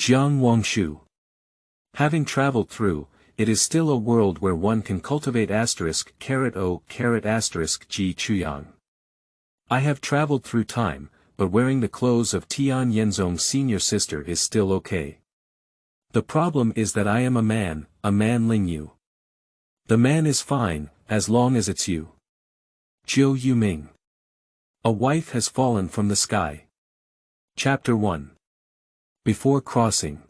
Jiang Wangshu. Having traveled through, it is still a world where one can cultivate *O Ji Chuyang. I have traveled through time, but wearing the clothes of Tian Yanzong Senior Sister is still okay. The problem is that I am a man, manLing you. The man is fine, as long as it's you. Jiu Youming. A wife has fallen from the sky. Chapter 1. Before crossing.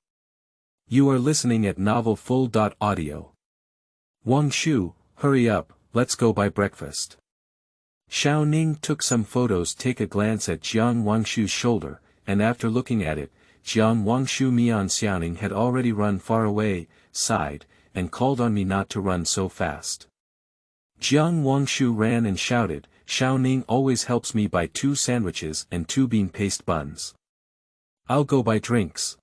You are listening at novelfull.audio. Wangshu, hurry up, let's go buy breakfast. Ning took some photos. Take a glance at Jiang Wangshu's shoulder, and after looking at it, Jiang Wangshu Xiaoning had already run far away, sighed, and called on me not to run so fast. Jiang Wangshu ran and shouted, Ning always helps me buy 2 sandwiches and 2 bean paste buns. I'll go buy drinks.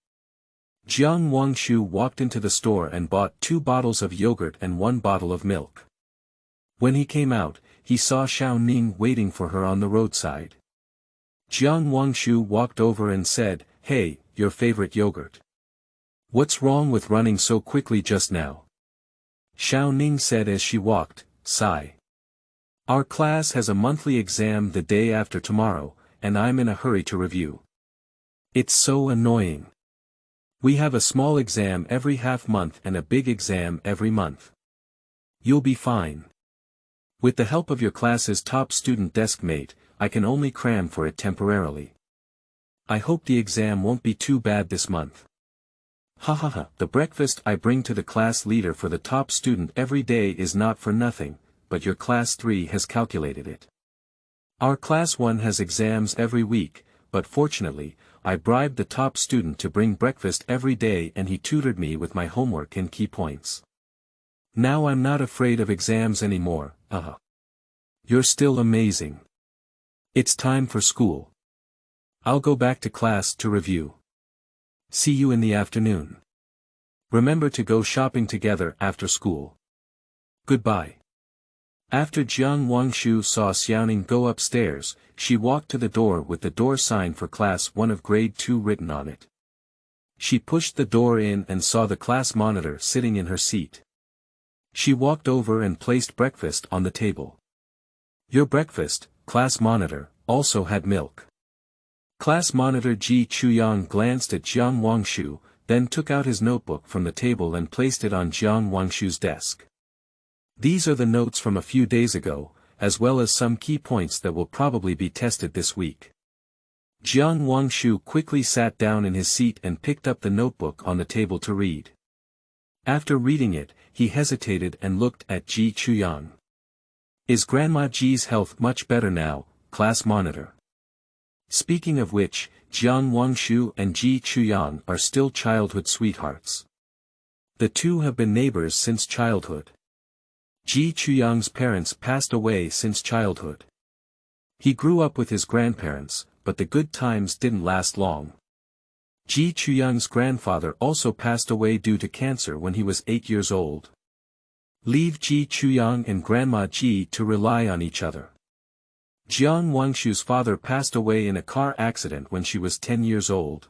Jiang Wangshu walked into the store and bought 2 bottles of yogurt and 1 bottle of milk. When he came out, he saw Ning waiting for her on the roadside. Jiang Wangshu walked over and said, Hey, your favorite yogurt. What's wrong with running so quickly just now? Ning said as she walked, sigh. Our class has a monthly exam the day after tomorrow, and I'm in a hurry to review. It's so annoying. We have a small exam every half month and a big exam every month. You'll be fine. With the help of your class's top student desk mate, I can only cram for it temporarily. I hope the exam won't be too bad this month. The breakfast I bring to the class leader for the top student every day is not for nothing, but your class 3 has calculated it. Our class 1 has exams every week, but fortunately, I bribed the top student to bring breakfast every day and he tutored me with my homework and key points. Now I'm not afraid of exams anymore. You're still amazing. It's time for school. I'll go back to class to review. See you in the afternoon. Remember to go shopping together after school. Goodbye. After Jiang Wangshu saw Xiaoning go upstairs, she walked to the door with the door sign for class 1 of grade 2 written on it. She pushed the door in and saw the class monitor sitting in her seat. She walked over and placed breakfast on the table. Your breakfast, class monitor, also had milk. Class monitor Ji Chuyang glanced at Jiang Wangshu, then took out his notebook from the table and placed it on Jiang Wangshu's desk. These are the notes from a few days ago, as well as some key points that will probably be tested this week. Jiang Wangshu quickly sat down in his seat and picked up the notebook on the table to read. After reading it, he hesitated and looked at Ji Chuyang. Is Grandma Ji's health much better now, class monitor? Speaking of which, Jiang Wangshu and Ji Chuyang are still childhood sweethearts. The two have been neighbors since childhood. Ji Chuyang's parents passed away since childhood. He grew up with his grandparents, but the good times didn't last long. Ji Chuyang's grandfather also passed away due to cancer when he was 8 years old. Leave Ji Chuyang and Grandma Ji to rely on each other. Jiang Wangshu's father passed away in a car accident when she was 10 years old.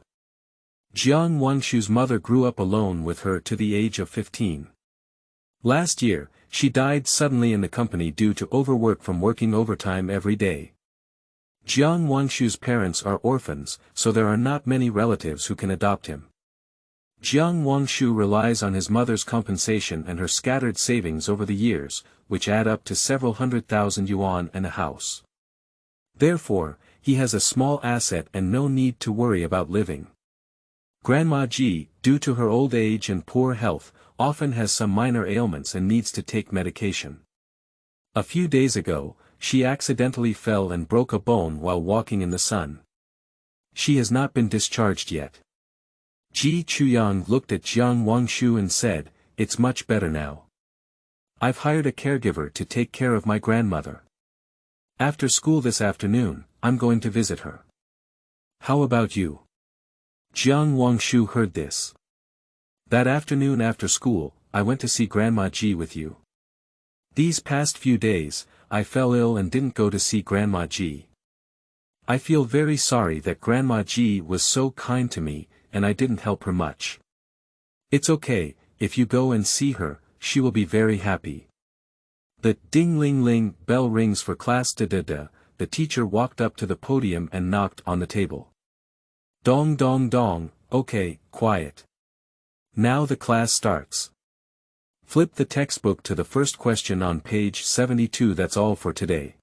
Jiang Wangshu's mother grew up alone with her to the age of 15. Last year, she died suddenly in the company due to overwork from working overtime every day. Jiang Wangshu's parents are orphans, so there are not many relatives who can adopt him. Jiang Wangshu relies on his mother's compensation and her scattered savings over the years, which add up to several 100,000 yuan and a house. Therefore, he has a small asset and no need to worry about living. Grandma Ji, due to her old age and poor health, often has some minor ailments and needs to take medication. A few days ago, she accidentally fell and broke a bone while walking in the sun. She has not been discharged yet. Ji Chuyang looked at Jiang Wangshu and said, "It's much better now. I've hired a caregiver to take care of my grandmother. After school this afternoon, I'm going to visit her. How about you?" Jiang Wangshu heard this. "That afternoon after school, I went to see Grandma Ji with you. These past few days, I fell ill and didn't go to see Grandma Ji. I feel very sorry that Grandma Ji was so kind to me, and I didn't help her much. It's okay, if you go and see her, she will be very happy. The ding-ling-ling bell rings for class da-da-da. The teacher walked up to the podium and knocked on the table. Dong dong dong, okay, quiet. Now the class starts. Flip the textbook to the first question on page 72. That's all for today.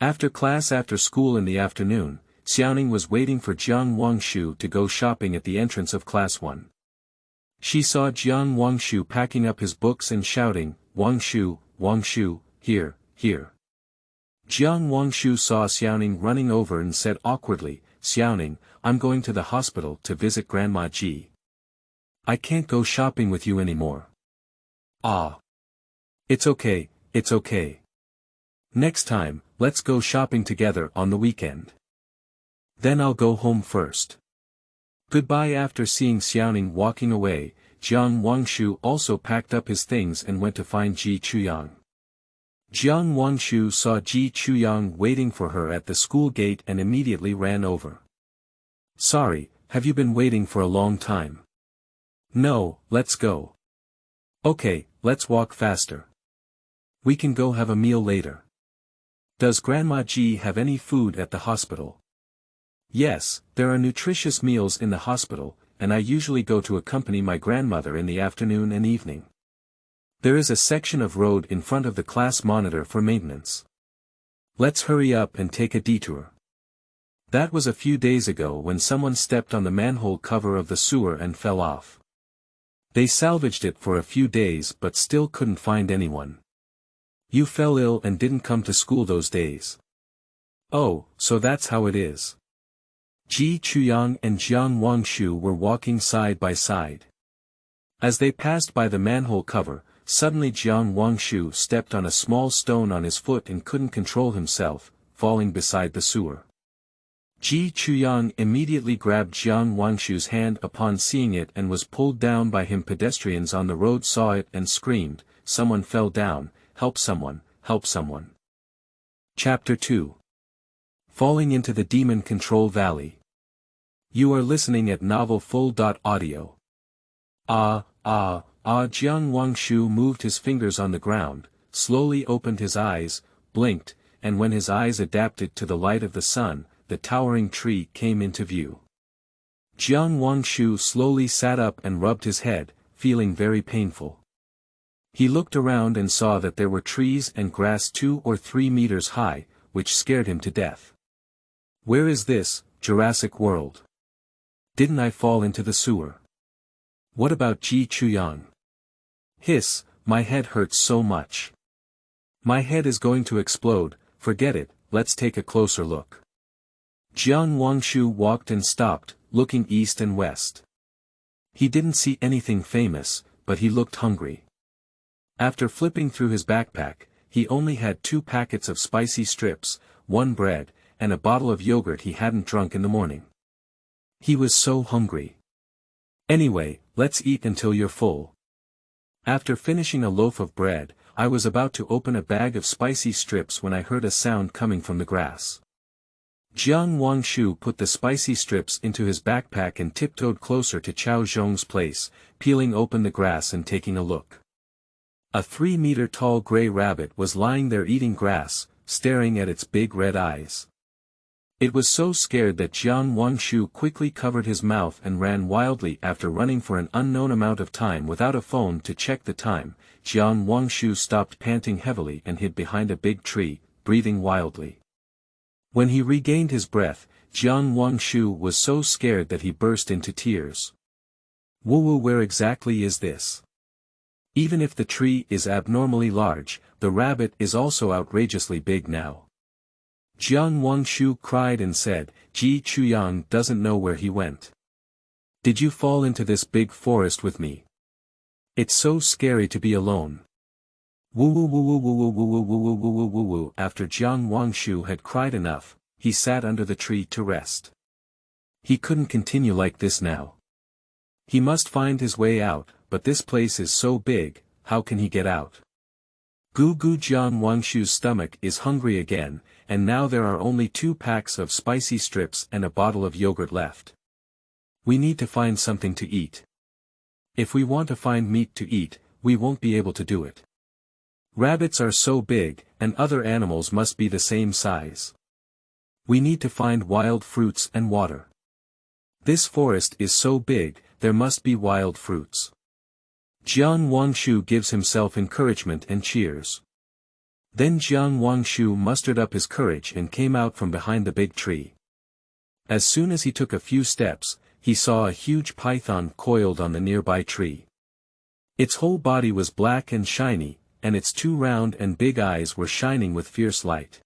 After class after school in the afternoon, Xiaoning was waiting for Jiang Wangshu to go shopping at the entrance of class 1. She saw Jiang Wangshu packing up his books and shouting, Wangshu, Wangshu, here, here. Jiang Wangshu saw Xiaoning running over and said awkwardly, Xiaoning, I'm going to the hospital to visit Grandma Ji. I can't go shopping with you anymore. Ah. It's okay, it's okay. Next time, let's go shopping together on the weekend. Then I'll go home first. Goodbye. After seeing Xiaoning walking away, Jiang Wangshu also packed up his things and went to find Ji Chuyang. Jiang Wangshu saw Ji Chuyang waiting for her at the school gate and immediately ran over. Sorry, have you been waiting for a long time? No, let's go. Okay, let's walk faster. We can go have a meal later. Does Grandma Ji have any food at the hospital? Yes, there are nutritious meals in the hospital, and I usually go to accompany my grandmother in the afternoon and evening. There is a section of road in front of the class monitor for maintenance. Let's hurry up and take a detour. That was a few days ago when someone stepped on the manhole cover of the sewer and fell off. They salvaged it for a few days but still couldn't find anyone. You fell ill and didn't come to school those days. Oh, so that's how it is. Ji Chuyang and Jiang Wangshu were walking side by side. As they passed by the manhole cover, suddenly Jiang Wangshu stepped on a small stone on his foot and couldn't control himself, falling beside the sewer. Ji Chuyang immediately grabbed Jiang Wangshu's hand upon seeing it and was pulled down by him. Pedestrians on the road saw it and screamed, someone fell down, help someone, help someone. Chapter 2. Falling into the Demon Control Valley. You are listening at novelfull.audio. Jiang Wangshu moved his fingers on the ground, slowly opened his eyes, blinked, and when his eyes adapted to the light of the sun, the towering tree came into view. Jiang Wangshu slowly sat up and rubbed his head, feeling very painful. He looked around and saw that there were trees and grass 2 or 3 meters high, which scared him to death. Where is this, Jurassic World? Didn't I fall into the sewer? What about Ji Chuyang? Hiss, my head hurts so much. My head is going to explode, forget it, let's take a closer look. Jiang Wangshu walked and stopped, looking east and west. He didn't see anything famous, but he looked hungry. After flipping through his backpack, he only had 2 packets of spicy strips, 1 bread, and a bottle of yogurt he hadn't drunk in the morning. He was so hungry. Anyway, let's eat until you're full. After finishing a loaf of bread, I was about to open a bag of spicy strips when I heard a sound coming from the grass. Jiang Wangshu put the spicy strips into his backpack and tiptoed closer to Chao Zhong's place, peeling open the grass and taking a look. A 3-meter-tall gray rabbit was lying there eating grass, staring at its big red eyes. It was so scared that Jiang Wangshu quickly covered his mouth and ran wildly. After running for an unknown amount of time without a phone to check the time, Jiang Wangshu stopped panting heavily and hid behind a big tree, breathing wildly. When he regained his breath, Jiang Wangshu was so scared that he burst into tears. Woo-woo, where exactly is this? Even if the tree is abnormally large, the rabbit is also outrageously big now. Jiang Wangshu cried and said, Ji Chuyang doesn't know where he went. Did you fall into this big forest with me? It's so scary to be alone. Woo-woo-woo-woo-woo-woo-woo-woo-woo-woo-woo-woo. After Jiang Wangshu had cried enough, he sat under the tree to rest. He couldn't continue like this now. He must find his way out, but this place is so big, how can he get out? Goo-goo. Jiang Wangshu's stomach is hungry again, and now there are only 2 packs of spicy strips and a bottle of yogurt left. We need to find something to eat. If we want to find meat to eat, we won't be able to do it. Rabbits are so big, and other animals must be the same size. We need to find wild fruits and water. This forest is so big, there must be wild fruits. Jiang Wangshu gives himself encouragement and cheers. Then Jiang Wangshu mustered up his courage and came out from behind the big tree. As soon as he took a few steps, he saw a huge python coiled on the nearby tree. Its whole body was black and shiny, and its two round and big eyes were shining with fierce light.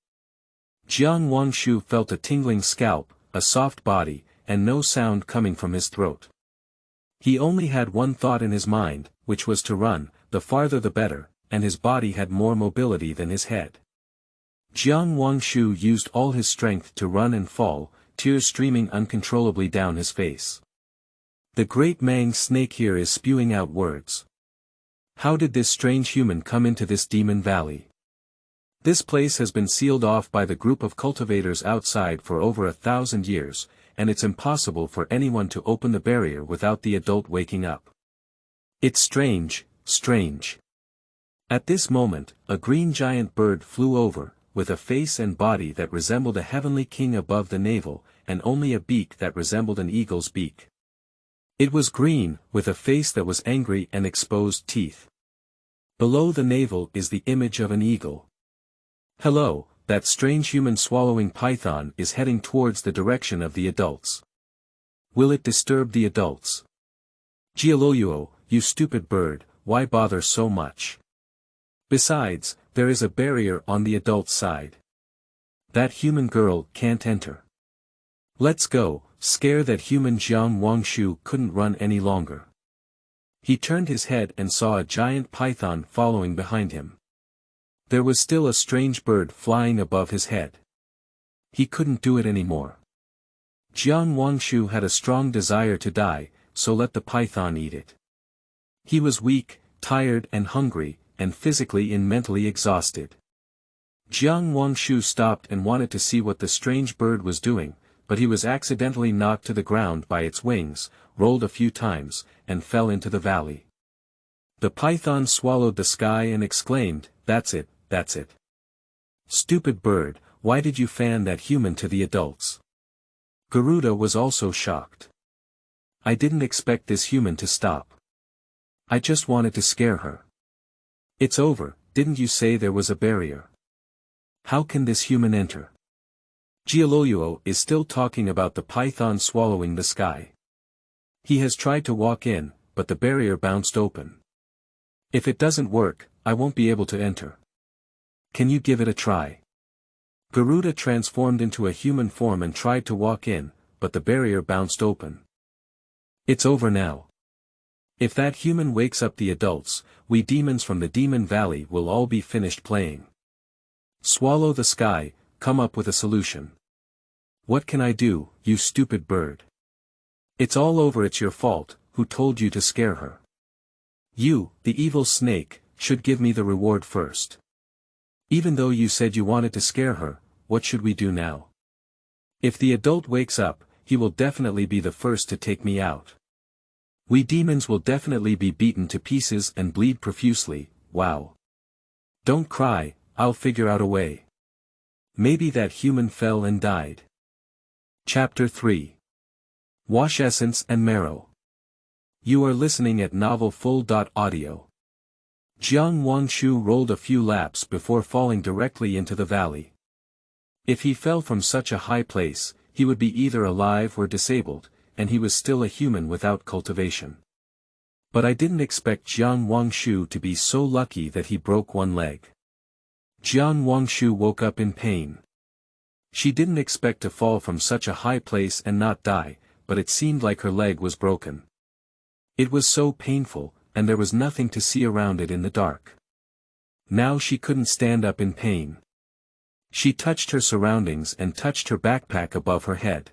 Jiang Wangshu felt a tingling scalp, a soft body, and no sound coming from his throat. He only had one thought in his mind, which was to run, the farther the better, and his body had more mobility than his head. Jiang Wangshu used all his strength to run and fall, tears streaming uncontrollably down his face. The great Mang snake here is spewing out words. How did this strange human come into this demon valley? This place has been sealed off by the group of cultivators outside for over 1,000 years, and it's impossible for anyone to open the barrier without the adult waking up. It's strange, strange. At this moment, a green giant bird flew over, with a face and body that resembled a heavenly king above the navel, and only a beak that resembled an eagle's beak. It was green, with a face that was angry and exposed teeth. Below the navel is the image of an eagle. Hello, that strange human swallowing python is heading towards the direction of the adults. Will it disturb the adults? Jiu, you stupid bird, why bother so much? Besides, there is a barrier on the adult side. That human girl can't enter. Let's go. Scare that human. Jiang Wangshu couldn't run any longer. He turned his head and saw a giant python following behind him. There was still a strange bird flying above his head. He couldn't do it anymore. Jiang Wangshu had a strong desire to die, so let the python eat it. He was weak, tired and hungry, and physically and mentally exhausted. Jiang Wangshu stopped and wanted to see what the strange bird was doing, but he was accidentally knocked to the ground by its wings, rolled a few times, and fell into the valley. The python swallowed the sky and exclaimed, "That's it, that's it. Stupid bird, why did you fan that human to the adults?" Garuda was also shocked. I didn't expect this human to stop. I just wanted to scare her. It's over, didn't you say there was a barrier? How can this human enter? Jiu is still talking about the python swallowing the sky. He has tried to walk in, but the barrier bounced open. If it doesn't work, I won't be able to enter. Can you give it a try? Garuda transformed into a human form and tried to walk in, but the barrier bounced open. It's over now. If that human wakes up the adults, we demons from the Demon Valley will all be finished playing. Swallow the sky, come up with a solution. What can I do, you stupid bird? It's all over, it's your fault, who told you to scare her? You, the evil snake, should give me the reward first. Even though you said you wanted to scare her, what should we do now? If the adult wakes up, he will definitely be the first to take me out. We demons will definitely be beaten to pieces and bleed profusely. Wow. Don't cry, I'll figure out a way. Maybe that human fell and died. Chapter 3. Wash Essence and Marrow. You are listening at novelfull.audio. Jiang Wangshu rolled a few laps before falling directly into the valley. If he fell from such a high place, he would be either alive or disabled, and he was still a human without cultivation. But I didn't expect Jiang Wangshu to be so lucky that he broke one leg. Jiang Wangshu woke up in pain. She didn't expect to fall from such a high place and not die, but it seemed like her leg was broken. It was so painful, and there was nothing to see around it in the dark. Now she couldn't stand up in pain. She touched her surroundings and touched her backpack above her head.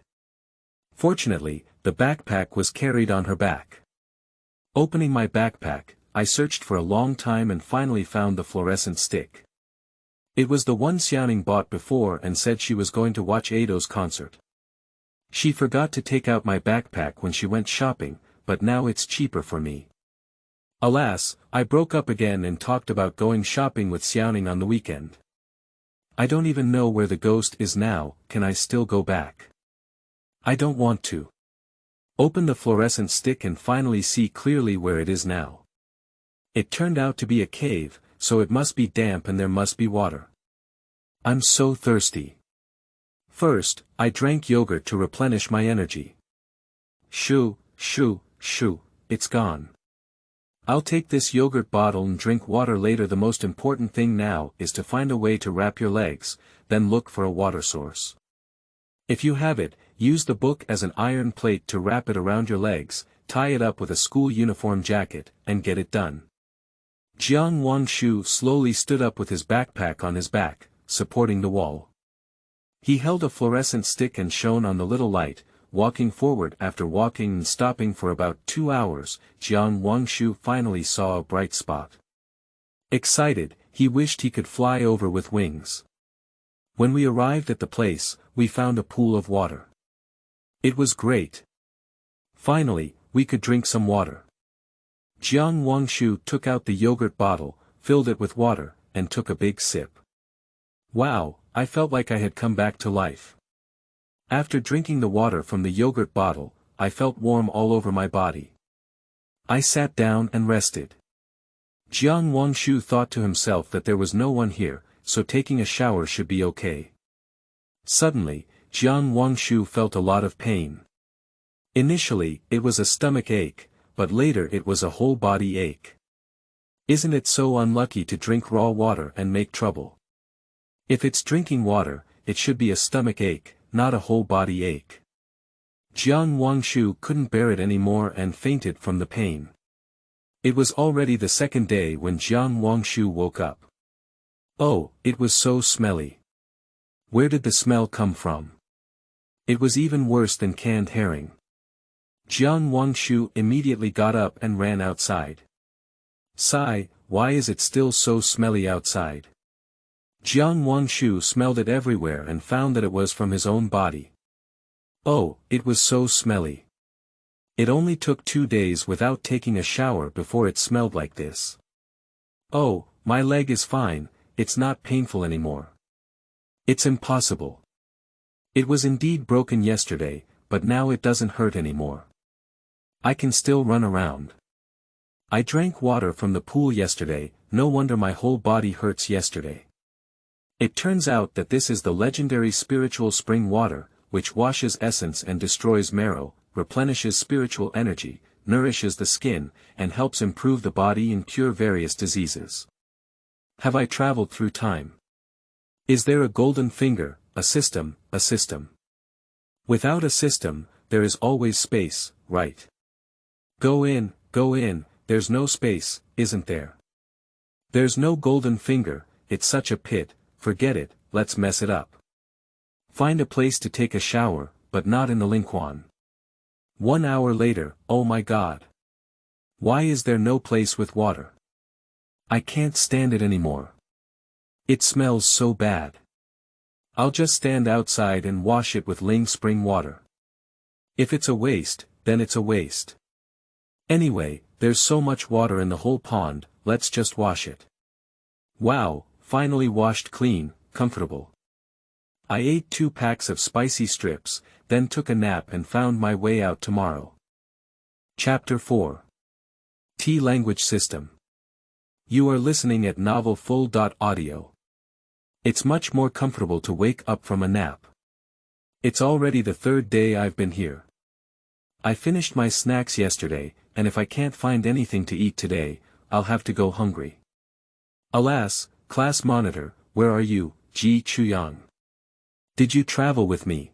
Fortunately, the backpack was carried on her back. Opening my backpack, I searched for a long time and finally found the fluorescent stick. It was the one Xiaoning bought before and said she was going to watch Ado's concert. She forgot to take out my backpack when she went shopping, but now it's cheaper for me. Alas, I broke up again and talked about going shopping with Xiaoning on the weekend. I don't even know where the ghost is now. Can I still go back? I don't want to. Open the fluorescent stick and finally see clearly where it is now. It turned out to be a cave, so it must be damp and there must be water. I'm so thirsty. First, I drank yogurt to replenish my energy. Shoo, it's gone. I'll take this yogurt bottle and drink water later. The most important thing now is to find a way to wrap your legs, then look for a water source. If you have it, use the book as an iron plate to wrap it around your legs, tie it up with a school uniform jacket, and get it done. Jiang Wangshu slowly stood up with his backpack on his back, supporting the wall. He held a fluorescent stick and shone on the little light. Walking forward after walking and stopping for about 2 hours, Jiang Wangshu finally saw a bright spot. Excited, he wished he could fly over with wings. When we arrived at the place, we found a pool of water. It was great. Finally, we could drink some water. Jiang Wangshu took out the yogurt bottle, filled it with water, and took a big sip. Wow, I felt like I had come back to life. After drinking the water from the yogurt bottle, I felt warm all over my body. I sat down and rested. Jiang Wangshu thought to himself that there was no one here, so taking a shower should be okay. Suddenly, Jiang Wangshu felt a lot of pain. Initially, it was a stomach ache, but later it was a whole body ache. Isn't it so unlucky to drink raw water and make trouble? If it's drinking water, it should be a stomach ache, not a whole body ache. Jiang Wangshu couldn't bear it anymore and fainted from the pain. It was already the second day when Jiang Wangshu woke up. Oh, it was so smelly. Where did the smell come from? It was even worse than canned herring. Jiang Wangshu immediately got up and ran outside. Sigh, why is it still so smelly outside? Jiang Wangshu smelled it everywhere and found that it was from his own body. Oh, it was so smelly. It only took 2 days without taking a shower before it smelled like this. Oh, my leg is fine, it's not painful anymore. It's impossible. It was indeed broken yesterday, but now it doesn't hurt anymore. I can still run around. I drank water from the pool yesterday, no wonder my whole body hurts yesterday. It turns out that this is the legendary spiritual spring water, which washes essence and destroys marrow, replenishes spiritual energy, nourishes the skin, and helps improve the body and cure various diseases. Have I traveled through time? Is there a golden finger, a system, a system? Without a system, there is always space, right? Go in, there's no space, isn't there? There's no golden finger, it's such a pit. Forget it, let's mess it up. Find a place to take a shower, but not in the Lingquan. 1 hour later, oh my god. Why is there no place with water? I can't stand it anymore. It smells so bad. I'll just stand outside and wash it with Ling spring water. If it's a waste, then it's a waste. Anyway, there's so much water in the whole pond, let's just wash it. Wow. Finally washed clean, comfortable. I ate 2 packs of spicy strips, then took a nap and found my way out tomorrow. Chapter 4. T Language System. You are listening at Novel Full. Audio. It's much more comfortable to wake up from a nap. It's already the 3rd day I've been here. I finished my snacks yesterday, and if I can't find anything to eat today, I'll have to go hungry. Alas, class monitor, where are you, Ji Chuyang? Did you travel with me?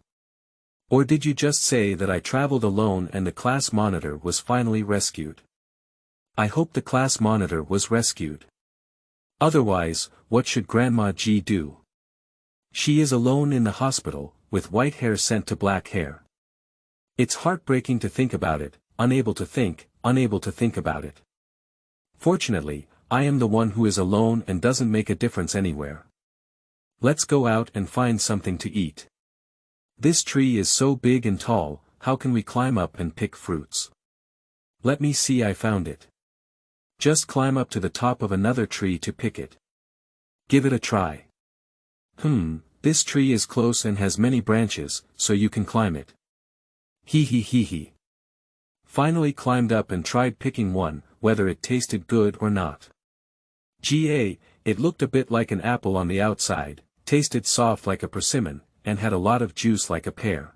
Or did you just say that I traveled alone and the class monitor was finally rescued? I hope the class monitor was rescued. Otherwise, what should Grandma Ji do? She is alone in the hospital, with white hair sent to black hair. It's heartbreaking to think about it, unable to think about it. Fortunately, I am the one who is alone and doesn't make a difference anywhere. Let's go out and find something to eat. This tree is so big and tall, how can we climb up and pick fruits? Let me see, I found it. Just climb up to the top of another tree to pick it. Give it a try. This tree is close and has many branches, so you can climb it. Hee hee hee hee. Finally climbed up and tried picking one, whether it tasted good or not. It looked a bit like an apple on the outside, tasted soft like a persimmon, and had a lot of juice like a pear.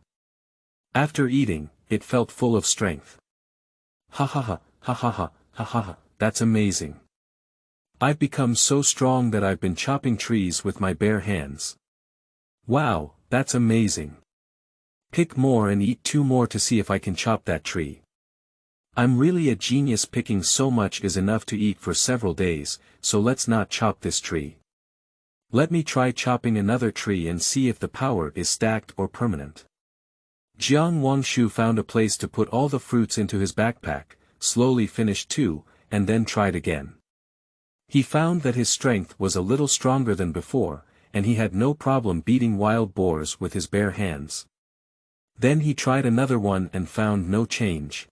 After eating, it felt full of strength. Ha ha ha, ha ha ha, ha ha ha, that's amazing. I've become so strong that I've been chopping trees with my bare hands. Wow, that's amazing. Pick more and eat 2 more to see if I can chop that tree. I'm really a genius. Picking so much is enough to eat for several days, so let's not chop this tree. Let me try chopping another tree and see if the power is stacked or permanent. Jiang Wangshu found a place to put all the fruits into his backpack, slowly finished 2, and then tried again. He found that his strength was a little stronger than before, and he had no problem beating wild boars with his bare hands. Then he tried another one and found no change.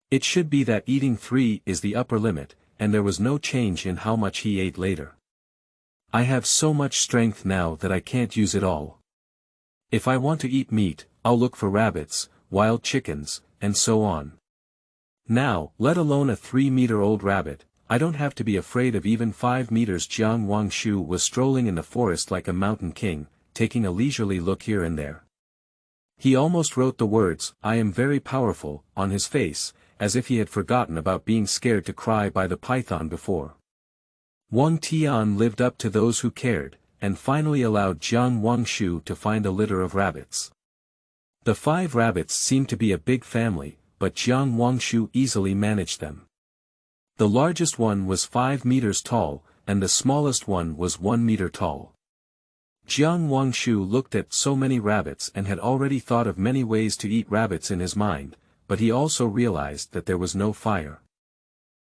It should be that eating 3 is the upper limit, and there was no change in how much he ate later. I have so much strength now that I can't use it all. If I want to eat meat, I'll look for rabbits, wild chickens, and so on. Now, let alone a 3-meter-old rabbit, I don't have to be afraid of even 5 meters. Jiang Wangshu was strolling in the forest like a mountain king, taking a leisurely look here and there. He almost wrote the words, "I am very powerful," on his face, as if he had forgotten about being scared to cry by the python before. Wang Tian lived up to those who cared, and finally allowed Jiang Wangshu to find a litter of rabbits. The 5 rabbits seemed to be a big family, but Jiang Wangshu easily managed them. The largest one was 5 meters tall, and the smallest one was 1 meter tall. Jiang Wangshu looked at so many rabbits and had already thought of many ways to eat rabbits in his mind, but he also realized that there was no fire.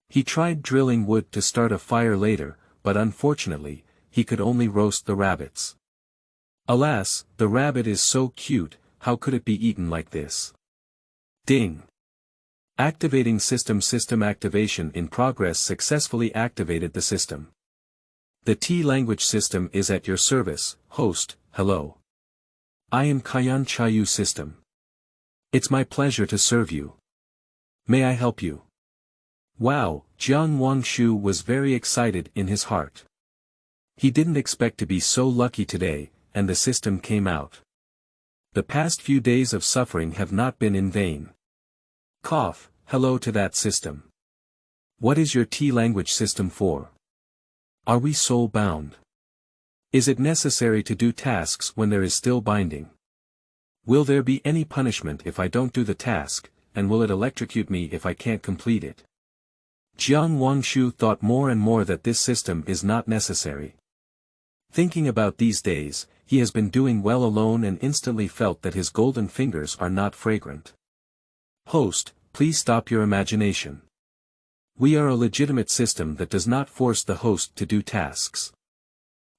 He tried drilling wood to start a fire later, but unfortunately, he could only roast the rabbits. Alas, the rabbit is so cute, how could it be eaten like this? Ding! Activating system. System activation in progress. Successfully activated the system. The T language system is at your service, host. Hello. I am Kayan Chayu system. It's my pleasure to serve you. May I help you? Wow, Jiang Wangshu was very excited in his heart. He didn't expect to be so lucky today, and the system came out. The past few days of suffering have not been in vain. Cough, hello to that system. What is your T language system for? Are we soul bound? Is it necessary to do tasks when there is still binding? Will there be any punishment if I don't do the task, and will it electrocute me if I can't complete it? Jiang Wangshu thought more and more that this system is not necessary. Thinking about these days, he has been doing well alone and instantly felt that his golden fingers are not fragrant. Host, please stop your imagination. We are a legitimate system that does not force the host to do tasks.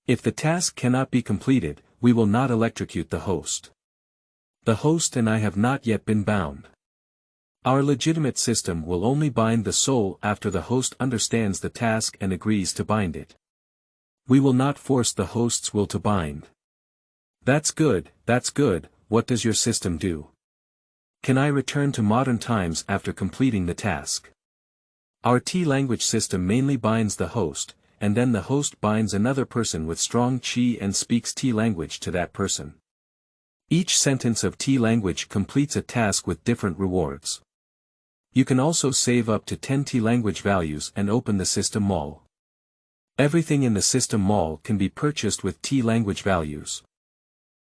If the task cannot be completed, we will not electrocute the host. The host and I have not yet been bound. Our legitimate system will only bind the soul after the host understands the task and agrees to bind it. We will not force the host's will to bind. That's good, that's good. What does your system do? Can I return to modern times after completing the task? Our T language system mainly binds the host, and then the host binds another person with strong Qi and speaks T language to that person. Each sentence of T language completes a task with different rewards. You can also save up to 10 T language values and open the system mall. Everything in the system mall can be purchased with T language values.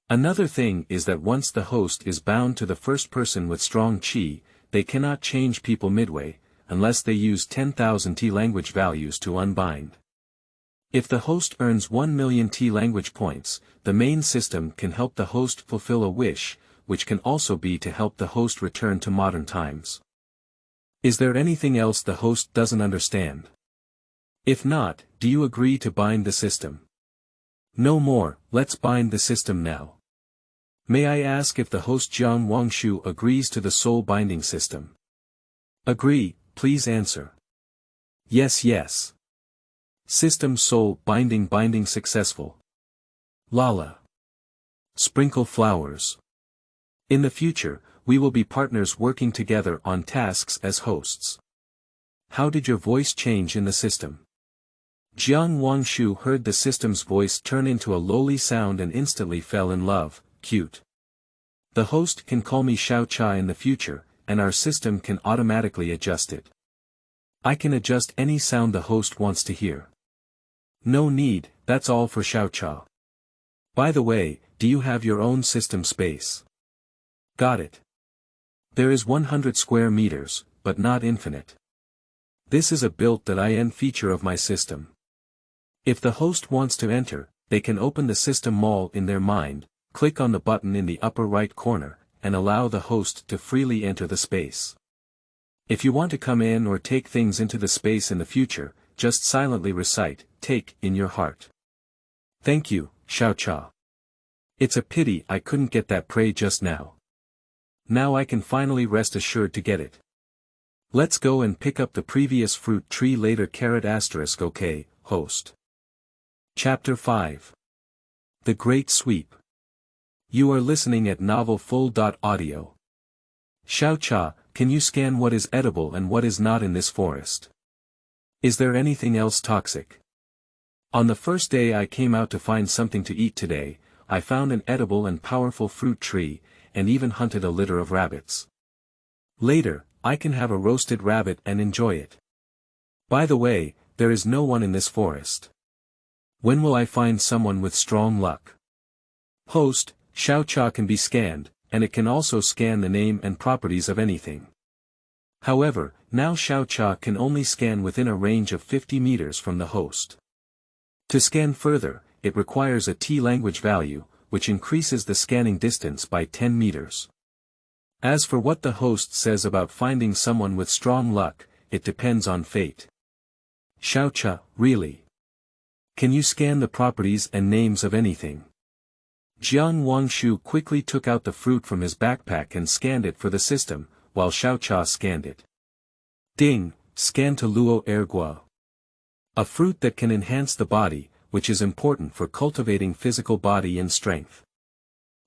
Another thing is that once the host is bound to the first person with strong Qi, they cannot change people midway, unless they use 10,000 T language values to unbind. If the host earns 1 million T language points, the main system can help the host fulfill a wish, which can also be to help the host return to modern times. Is there anything else the host doesn't understand? If not, do you agree to bind the system? No more, let's bind the system now. May I ask if the host Jiang Wangshu agrees to the soul binding system? Agree, please answer. Yes, yes. System soul binding successful. Lala. Sprinkle flowers. In the future, we will be partners working together on tasks as hosts. How did your voice change in the system? Jiang Wangshu heard the system's voice turn into a lowly sound and instantly fell in love. Cute. The host can call me Xiao Cha in the future, and our system can automatically adjust it. I can adjust any sound the host wants to hear. No need, that's all for Xiao Cha. By the way, do you have your own system space? Got it. There is 100 square meters, but not infinite. This is a built-in feature of my system. If the host wants to enter, they can open the system mall in their mind, click on the button in the upper right corner, and allow the host to freely enter the space. If you want to come in or take things into the space in the future, just silently recite, "Take," in your heart. Thank you, Xiao Cha. It's a pity I couldn't get that prey just now. Now I can finally rest assured to get it. Let's go and pick up the previous fruit tree later. Okay, host. Chapter 5. The Great Sweep. You are listening at Novel Full.audio. Xiao Cha, can you scan what is edible and what is not in this forest? Is there anything else toxic? On the first day I came out to find something to eat today, I found an edible and powerful fruit tree, and even hunted a litter of rabbits. Later, I can have a roasted rabbit and enjoy it. By the way, there is no one in this forest. When will I find someone with strong luck? Host, Xiao Cha can be scanned, and it can also scan the name and properties of anything. However, now Xiao Cha can only scan within a range of 50 meters from the host. To scan further, it requires a T language value, which increases the scanning distance by 10 meters. As for what the host says about finding someone with strong luck, it depends on fate. Xiao Cha, really? Can you scan the properties and names of anything? Jiang Wangshu quickly took out the fruit from his backpack and scanned it for the system, while Xiao Cha scanned it. Ding, scan to Luo Ergua. A fruit that can enhance the body, which is important for cultivating physical body and strength.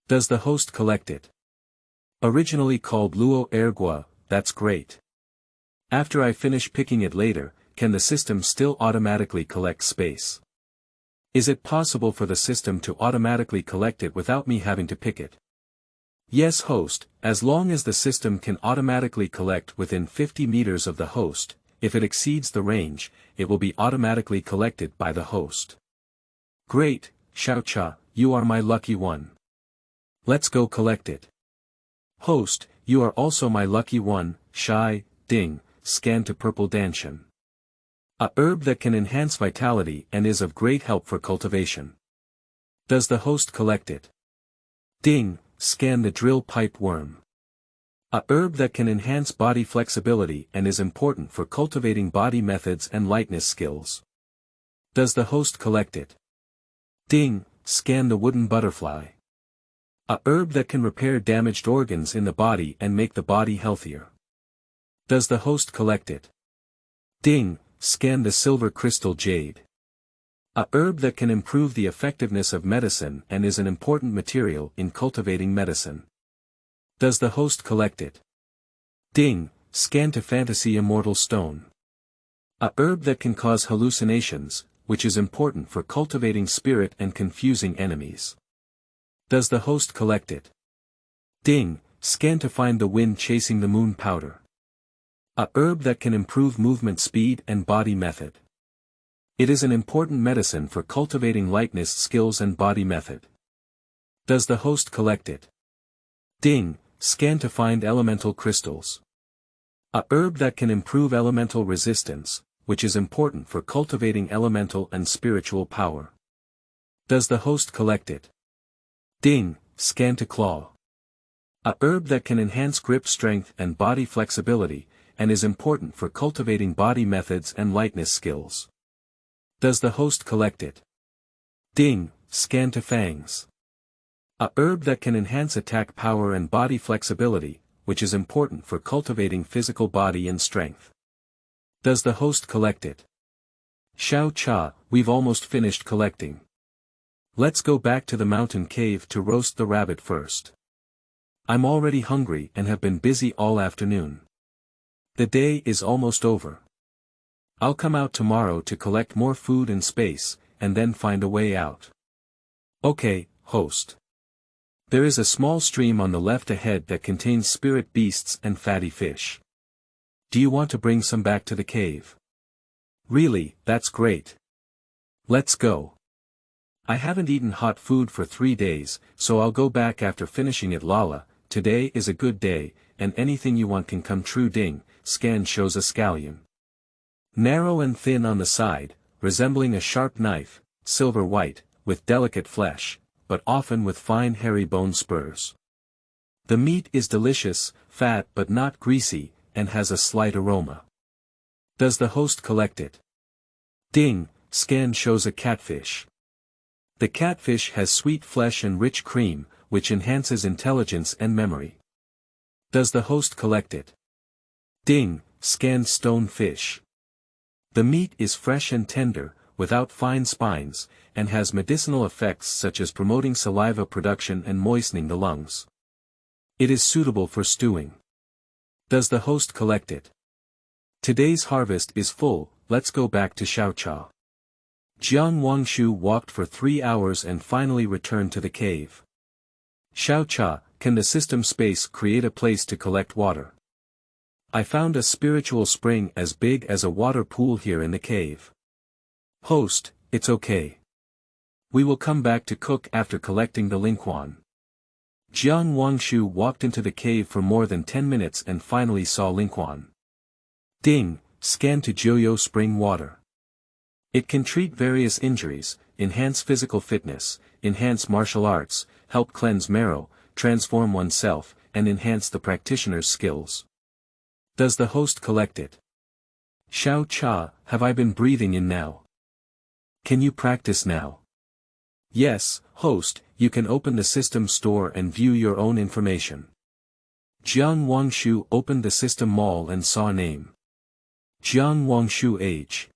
Does the host collect it? Originally called Luo Ergua, that's great. After I finish picking it later, can the system still automatically collect space? Is it possible for the system to automatically collect it without me having to pick it? Yes, host, as long as the system can automatically collect within 50 meters of the host. If it exceeds the range, it will be automatically collected by the host. Great, Xiao Cha, you are my lucky one. Let's go collect it. Host, you are also my lucky one. Shy, Ding, scan to purple danshan. A herb that can enhance vitality and is of great help for cultivation. Does the host collect it? Ding, scan the drill pipe worm. A herb that can enhance body flexibility and is important for cultivating body methods and lightness skills. Does the host collect it? Ding, scan the wooden butterfly. A herb that can repair damaged organs in the body and make the body healthier. Does the host collect it? Ding, scan the silver crystal jade. A herb that can improve the effectiveness of medicine and is an important material in cultivating medicine. Does the host collect it? Ding, scan to fantasy immortal stone. A herb that can cause hallucinations, which is important for cultivating spirit and confusing enemies. Does the host collect it? Ding, scan to find the wind chasing the moon powder. A herb that can improve movement speed and body method. It is an important medicine for cultivating lightness skills and body method. Does the host collect it? Ding, scan to find elemental crystals. A herb that can improve elemental resistance, which is important for cultivating elemental and spiritual power. Does the host collect it? Ding, scan to claw. A herb that can enhance grip strength and body flexibility, and is important for cultivating body methods and lightness skills. Does the host collect it? Ding, scan to fangs. A herb that can enhance attack power and body flexibility, which is important for cultivating physical body and strength. Does the host collect it? Xiao Cha, we've almost finished collecting. Let's go back to the mountain cave to roast the rabbit first. I'm already hungry and have been busy all afternoon. The day is almost over. I'll come out tomorrow to collect more food and space, and then find a way out. Okay, host. There is a small stream on the left ahead that contains spirit beasts and fatty fish. Do you want to bring some back to the cave? Really, that's great. Let's go. I haven't eaten hot food for 3 days, so I'll go back after finishing it. Lala, today is a good day, and anything you want can come true. Ding, scan shows a scallion. Narrow and thin on the side, resembling a sharp knife, silver white, with delicate flesh, but often with fine hairy bone spurs. The meat is delicious, fat but not greasy, and has a slight aroma. Does the host collect it? Ding, scan shows a catfish. The catfish has sweet flesh and rich cream, which enhances intelligence and memory. Does the host collect it? Ding, scan stone fish. The meat is fresh and tender, without fine spines, and has medicinal effects such as promoting saliva production and moistening the lungs. It is suitable for stewing. Does the host collect it? Today's harvest is full, let's go back to Xiaocha. Jiang Wangshu walked for 3 hours and finally returned to the cave. Xiaocha, can the system space create a place to collect water? I found a spiritual spring as big as a water pool here in the cave. Host, it's okay. We will come back to cook after collecting the Lingquan. Jiang Wangshu walked into the cave for more than 10 minutes and finally saw Lingquan. Ding, scan to Jiu spring water. It can treat various injuries, enhance physical fitness, enhance martial arts, help cleanse marrow, transform oneself, and enhance the practitioner's skills. Does the host collect it? Xiao Cha, have I been breathing in now? Can you practice now? Yes, host, you can open the system store and view your own information. Jiang Wangshu opened the system mall and saw name. Jiang Wangshu age.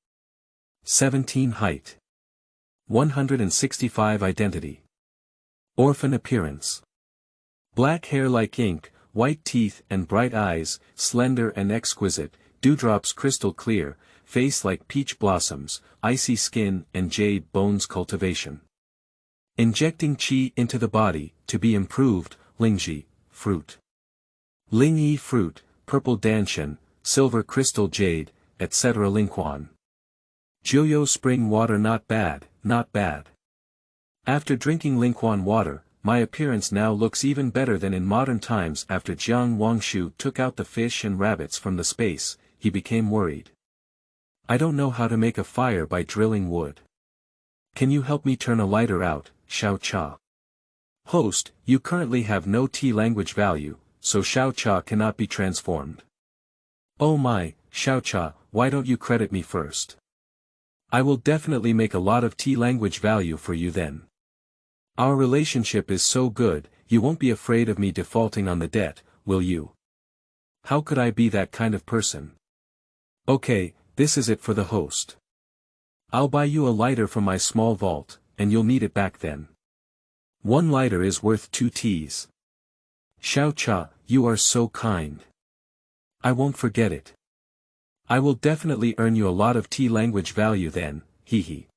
17 height. 165 identity. Orphan appearance. Black hair like ink, white teeth and bright eyes, slender and exquisite, dewdrops crystal clear, face like peach blossoms, icy skin and jade bones. Cultivation. Injecting qi into the body, to be improved, Lingji, fruit. Lingyi fruit, purple danshan, silver crystal jade, etc. Lingquan. Jiu spring water. Not bad, not bad. After drinking Lingquan water, my appearance now looks even better than in modern times. After Jiang Wangshu took out the fish and rabbits from the space, he became worried. I don't know how to make a fire by drilling wood. Can you help me turn a lighter out, Xiao Cha? Host, you currently have no T language value, so Xiao Cha cannot be transformed. Oh my, Xiao Cha, why don't you credit me first? I will definitely make a lot of T language value for you then. Our relationship is so good, you won't be afraid of me defaulting on the debt, will you? How could I be that kind of person? Okay, this is it for the host. I'll buy you a lighter from my small vault, and you'll need it back then. 1 lighter is worth 2 Ts. Xiao Cha, you are so kind. I won't forget it. I will definitely earn you a lot of T language value then, hee.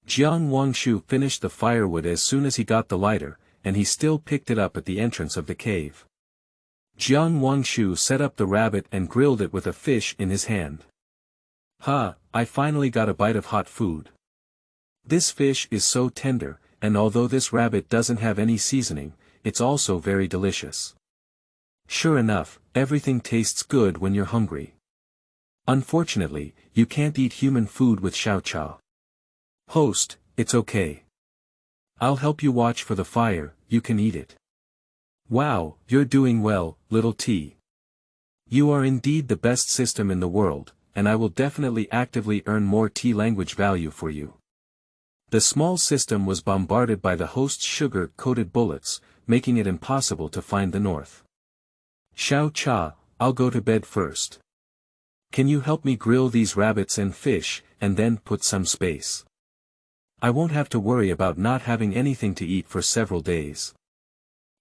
Jiang Wangshu finished the firewood as soon as he got the lighter, and he still picked it up at the entrance of the cave. Jiang Wangshu set up the rabbit and grilled it with a fish in his hand. Ha, I finally got a bite of hot food. This fish is so tender, and although this rabbit doesn't have any seasoning, it's also very delicious. Sure enough, everything tastes good when you're hungry. Unfortunately, you can't eat human food with Xiao Cha. Host, it's okay. I'll help you watch for the fire, you can eat it. Wow, you're doing well, little T. You are indeed the best system in the world, and I will definitely actively earn more T language value for you. The small system was bombarded by the host's sugar-coated bullets, making it impossible to find the north. Xiao Cha, I'll go to bed first. Can you help me grill these rabbits and fish, and then put some space? I won't have to worry about not having anything to eat for several days.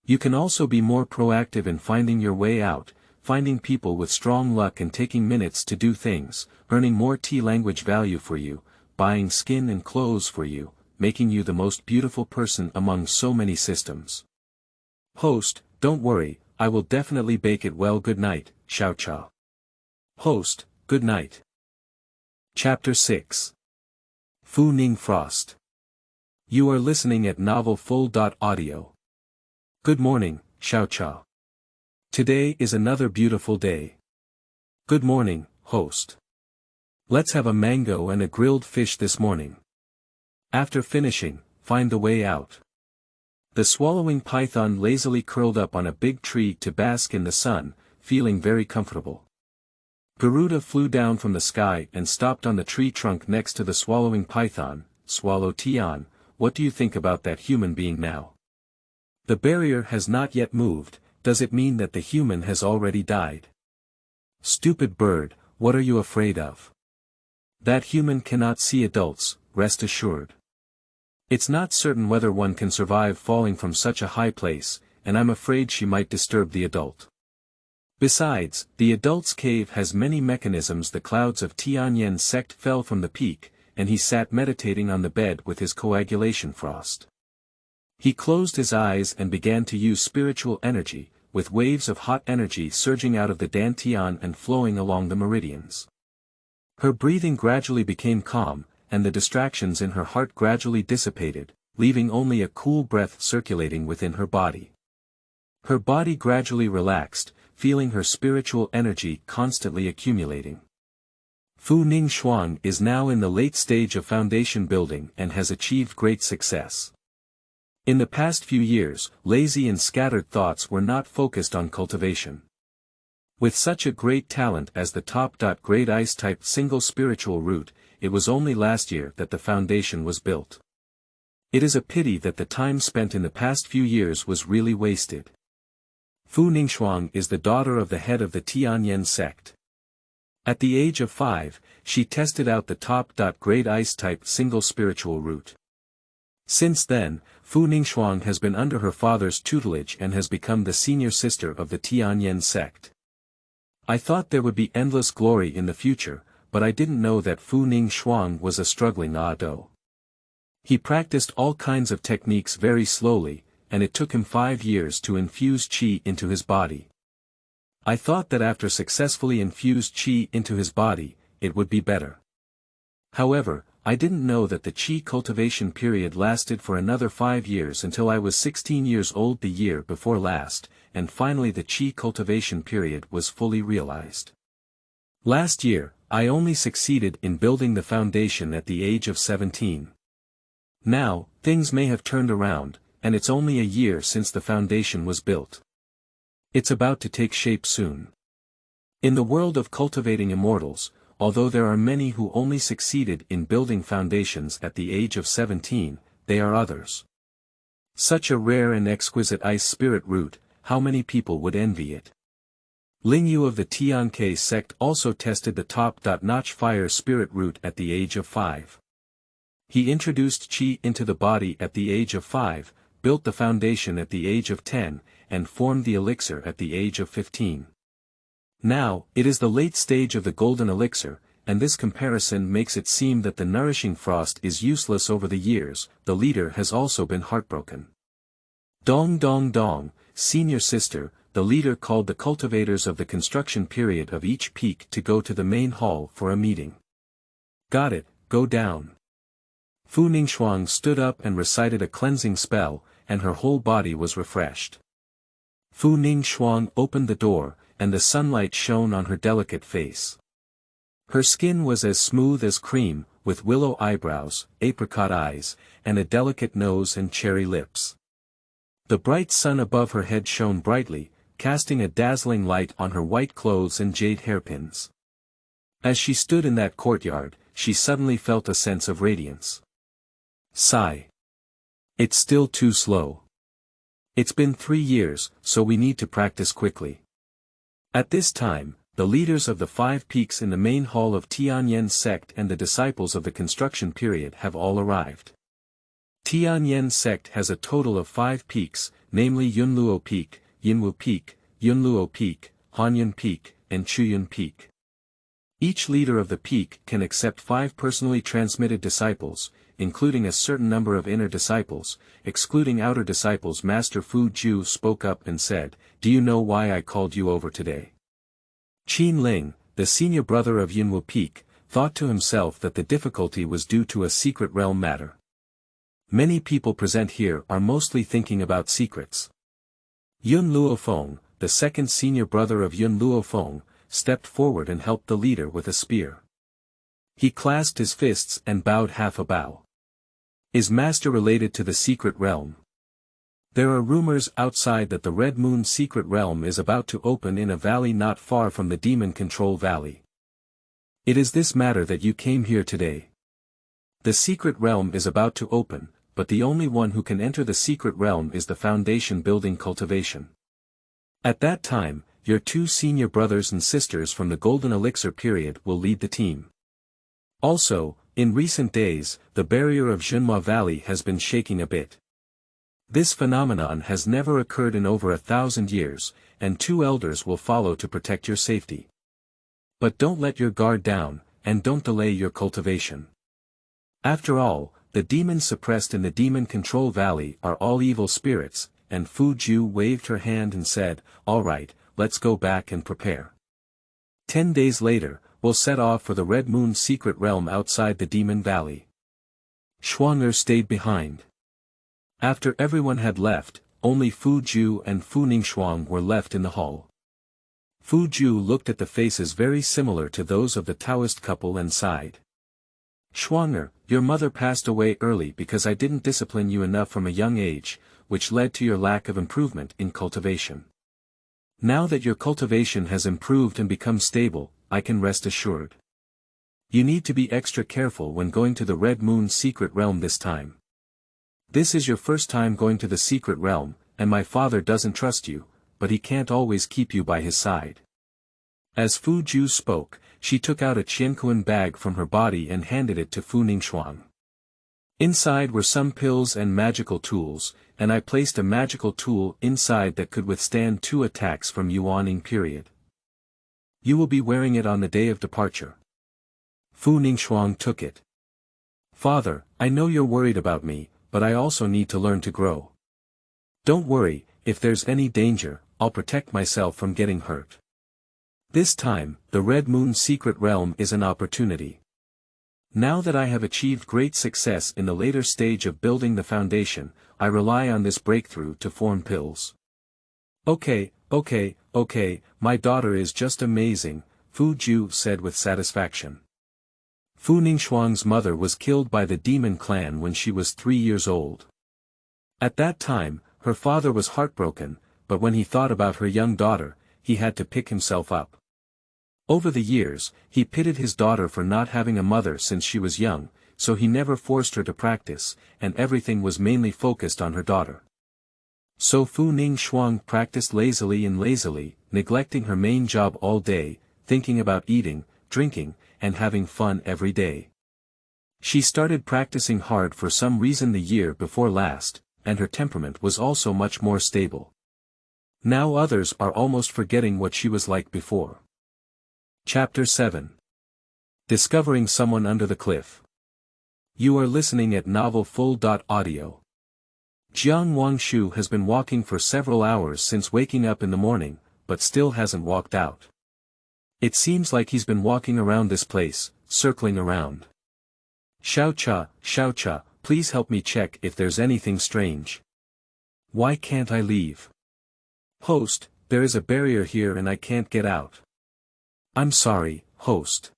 You can also be more proactive in finding your way out, finding people with strong luck and taking minutes to do things, earning more T language value for you, buying skin and clothes for you, making you the most beautiful person among so many systems. Host, don't worry, I will definitely bake it well. Good night, Xiao Cha. Host, good night. Chapter 6. Fu Ning Frost. You are listening at Novel Full.audio. Good morning, Xiao Cha. Today is another beautiful day. Good morning, host. Let's have a mango and a grilled fish this morning. After finishing, find the way out. The swallowing python lazily curled up on a big tree to bask in the sun, feeling very comfortable. Garuda flew down from the sky and stopped on the tree trunk next to the swallowing python. Swallow Tian, what do you think about that human being now? The barrier has not yet moved, does it mean that the human has already died? Stupid bird, what are you afraid of? That human cannot see adults, rest assured. It's not certain whether one can survive falling from such a high place, and I'm afraid she might disturb the adult. Besides, the adult's cave has many mechanisms. The clouds of Tianyan sect fell from the peak, and he sat meditating on the bed with his coagulation frost. He closed his eyes and began to use spiritual energy, with waves of hot energy surging out of the dantian and flowing along the meridians. Her breathing gradually became calm, and the distractions in her heart gradually dissipated, leaving only a cool breath circulating within her body. Her body gradually relaxed, feeling her spiritual energy constantly accumulating. Fu Ning Shuang is now in the late stage of foundation building and has achieved great success. In the past few years, lazy and scattered thoughts were not focused on cultivation. With such a great talent as the top-grade ice-type single spiritual root, it was only last year that the foundation was built. It is a pity that the time spent in the past few years was really wasted. Fu Ningxuang is the daughter of the head of the Tianyan sect. At the age of 5, she tested out the top-grade ice-type single spiritual root. Since then, Fu Ningxuang has been under her father's tutelage and has become the senior sister of the Tianyan sect. I thought there would be endless glory in the future, but I didn't know that Fu Ning Shuang was a struggling Ado. He practiced all kinds of techniques very slowly, and it took him 5 years to infuse qi into his body. I thought that after successfully infused qi into his body, it would be better. However, I didn't know that the qi cultivation period lasted for another 5 years until I was 16 years old the year before last, and finally the qi cultivation period was fully realized. Last year, I only succeeded in building the foundation at the age of 17. Now, things may have turned around, and it's only a year since the foundation was built. It's about to take shape soon. In the world of cultivating immortals, although there are many who only succeeded in building foundations at the age of 17, they are others. Such a rare and exquisite ice spirit root, how many people would envy it? Ling Yu of the Tianke sect also tested the top-notch fire spirit root at the age of 5. He introduced qi into the body at the age of 5, built the foundation at the age of 10, and formed the elixir at the age of 15. Now, it is the late stage of the golden elixir, and this comparison makes it seem that the nourishing frost is useless over the years. The leader has also been heartbroken. Dong Dong Dong, Senior Sister, the leader called the cultivators of the construction period of each peak to go to the main hall for a meeting. Got it, go down. Fu Ningxuang stood up and recited a cleansing spell, and her whole body was refreshed. Fu Ningxuang opened the door, and the sunlight shone on her delicate face. Her skin was as smooth as cream, with willow eyebrows, apricot eyes, and a delicate nose and cherry lips. The bright sun above her head shone brightly, casting a dazzling light on her white clothes and jade hairpins. As she stood in that courtyard, she suddenly felt a sense of radiance. Sigh. It's still too slow. It's been 3 years, so we need to practice quickly. At this time, the leaders of the 5 peaks in the main hall of Tianyan's sect and the disciples of the construction period have all arrived. Tianyan's sect has a total of 5 peaks, namely Yunluo Peak, Yinwu Peak, Yunluo Peak, Hanyun Peak, and Chuyun Peak. Each leader of the peak can accept 5 personally transmitted disciples, including a certain number of inner disciples. Excluding outer disciples. Master Fu Ju spoke up and said, "Do you know why I called you over today?" Qin Ling, the senior brother of Yunwu Peak, thought to himself that the difficulty was due to a secret realm matter. Many people present here are mostly thinking about secrets. Yun Luofeng, the second senior brother of Yun Luofeng, stepped forward and helped the leader with a spear. He clasped his fists and bowed half a bow. Is Master related to the secret realm? There are rumors outside that the Red Moon secret realm is about to open in a valley not far from the Demon Control Valley. It is this matter that you came here today. The secret realm is about to open, but the only one who can enter the secret realm is the foundation building cultivation. At that time, your 2 senior brothers and sisters from the Golden Elixir period will lead the team. Also, in recent days, the barrier of Zhenhua Valley has been shaking a bit. This phenomenon has never occurred in over 1,000 years, and 2 elders will follow to protect your safety. But don't let your guard down, and don't delay your cultivation. After all, the demons suppressed in the Demon Control Valley are all evil spirits, and Fu Ju waved her hand and said, "All right, let's go back and prepare. 10 days later, we'll set off for the Red Moon secret realm outside the Demon Valley." Shuang'er stayed behind. After everyone had left, only Fu Ju and Fu Ningxuang were left in the hall. Fu Ju looked at the faces very similar to those of the Taoist couple and sighed. "Shuang'er, your mother passed away early because I didn't discipline you enough from a young age, which led to your lack of improvement in cultivation. Now that your cultivation has improved and become stable, I can rest assured. You need to be extra careful when going to the Red Moon secret realm this time. This is your first time going to the secret realm, and my father doesn't trust you, but he can't always keep you by his side." As Fu Ju spoke, she took out a qiankuan bag from her body and handed it to Fu Ningxuang. Inside were some pills and magical tools, and I placed a magical tool inside that could withstand 2 attacks from Yuaning period. You will be wearing it on the day of departure. Fu Ningxuang took it. "Father, I know you're worried about me, but I also need to learn to grow. Don't worry, if there's any danger, I'll protect myself from getting hurt. This time, the Red Moon secret realm is an opportunity. Now that I have achieved great success in the later stage of building the foundation, I rely on this breakthrough to form pills." Okay, my daughter is just amazing," Fu Ju said with satisfaction. Fu Ningxuang's mother was killed by the demon clan when she was 3 years old. At that time, her father was heartbroken, but when he thought about her young daughter, he had to pick himself up. Over the years, he pitied his daughter for not having a mother since she was young, so he never forced her to practice, and everything was mainly focused on her daughter. So Fu Ningxuang practiced lazily, neglecting her main job all day, thinking about eating, drinking, and having fun every day. She started practicing hard for some reason the year before last, and her temperament was also much more stable. Now others are almost forgetting what she was like before. Chapter 7. Discovering Someone Under the Cliff. You are listening at novelfull.audio. Jiang Wangshu has been walking for several hours since waking up in the morning, but still hasn't walked out. It seems like he's been walking around this place, circling around. Xiaocha, please help me check if there's anything strange. Why can't I leave? Host, there is a barrier here and I can't get out. I'm sorry, host.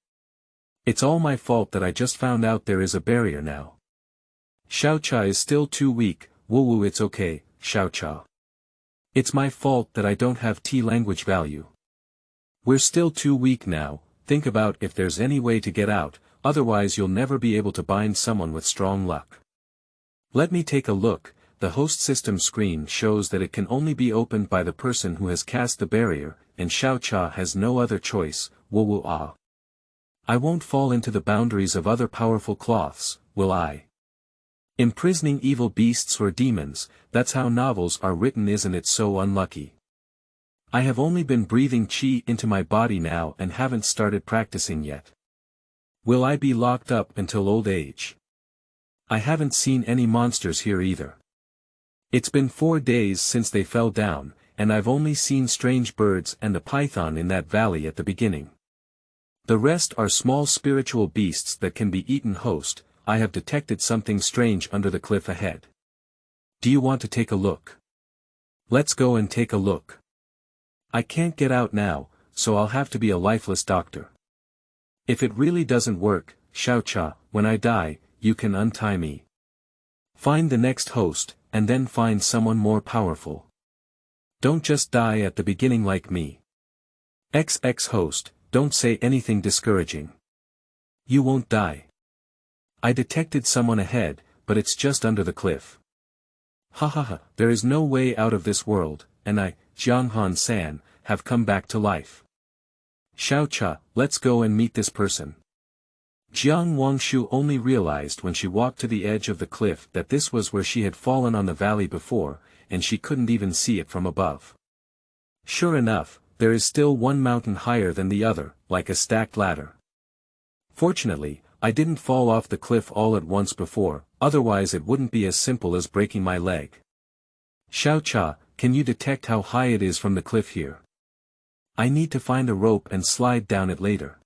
It's all my fault that I just found out there is a barrier now. Xiaocha is still too weak, woo it's okay, Xiaocha. It's my fault that I don't have T language value. We're still too weak now, think about if there's any way to get out, otherwise you'll never be able to bind someone with strong luck. Let me take a look. The host system screen shows that it can only be opened by the person who has cast the barrier, and Xiao Cha has no other choice. Wu ah. I won't fall into the boundaries of other powerful cloths, will I? Imprisoning evil beasts or demons, that's how novels are written, isn't it? So unlucky. I have only been breathing qi into my body now and haven't started practicing yet. Will I be locked up until old age? I haven't seen any monsters here either. It's been 4 days since they fell down, and I've only seen strange birds and a python in that valley at the beginning. The rest are small spiritual beasts that can be eaten. Host, I have detected something strange under the cliff ahead. Do you want to take a look? Let's go and take a look. I can't get out now, so I'll have to be a lifeless doctor. If it really doesn't work, Xiao Cha, when I die, you can untie me. Find the next host, and then find someone more powerful. Don't just die at the beginning like me. XX host, don't say anything discouraging. You won't die. I detected someone ahead, but it's just under the cliff. Ha ha ha, there is no way out of this world, and I, Jiang San, have come back to life. Xiao Cha, let's go and meet this person. Jiang Wangshu only realized when she walked to the edge of the cliff that this was where she had fallen on the valley before, and she couldn't even see it from above. Sure enough, there is still one mountain higher than the other, like a stacked ladder. Fortunately, I didn't fall off the cliff all at once before, otherwise it wouldn't be as simple as breaking my leg. Xiao Cha, can you detect how high it is from the cliff here? I need to find a rope and slide down it later.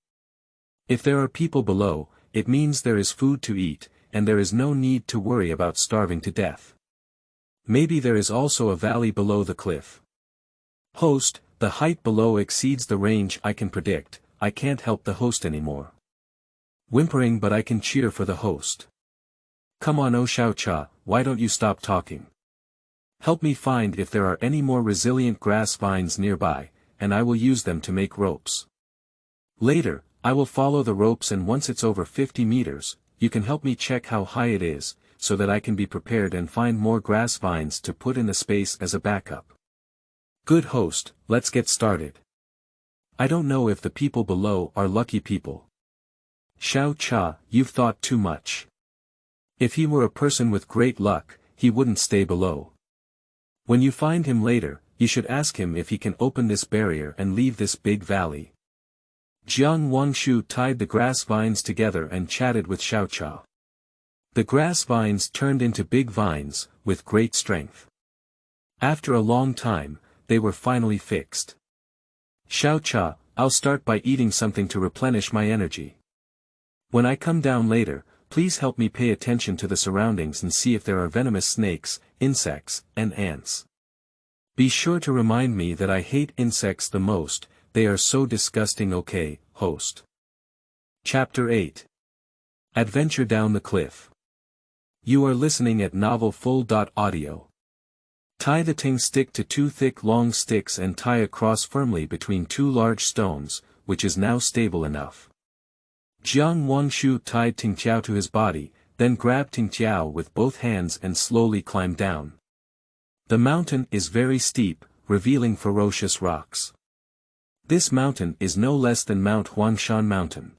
If there are people below, it means there is food to eat, and there is no need to worry about starving to death. Maybe there is also a valley below the cliff. Host, the height below exceeds the range I can predict. I can't help the host anymore. Whimpering, but I can cheer for the host. Come on, oh Xiao Cha, why don't you stop talking? Help me find if there are any more resilient grass vines nearby, and I will use them to make ropes. Later, I will follow the ropes, and once it's over 50 meters, you can help me check how high it is, so that I can be prepared and find more grass vines to put in the space as a backup. Good host, let's get started. I don't know if the people below are lucky people. Xiao Cha, you've thought too much. If he were a person with great luck, he wouldn't stay below. When you find him later, you should ask him if he can open this barrier and leave this big valley. Jiang Wangshu tied the grass vines together and chatted with Xiao Cha. The grass vines turned into big vines, with great strength. After a long time, they were finally fixed. Xiao Cha, I'll start by eating something to replenish my energy. When I come down later, please help me pay attention to the surroundings and see if there are venomous snakes, insects, and ants. Be sure to remind me that I hate insects the most. They are so disgusting. Okay, host. Chapter 8. Adventure down the cliff. You are listening at Novel Full.audio. Tie the ting stick to 2 thick long sticks and tie a cross firmly between 2 large stones, which is now stable enough. Jiang Wangshu tied Ting Tiao to his body, then grabbed Ting Tiao with both hands and slowly climbed down. The mountain is very steep, revealing ferocious rocks. This mountain is no less than Mount Huangshan Mountain.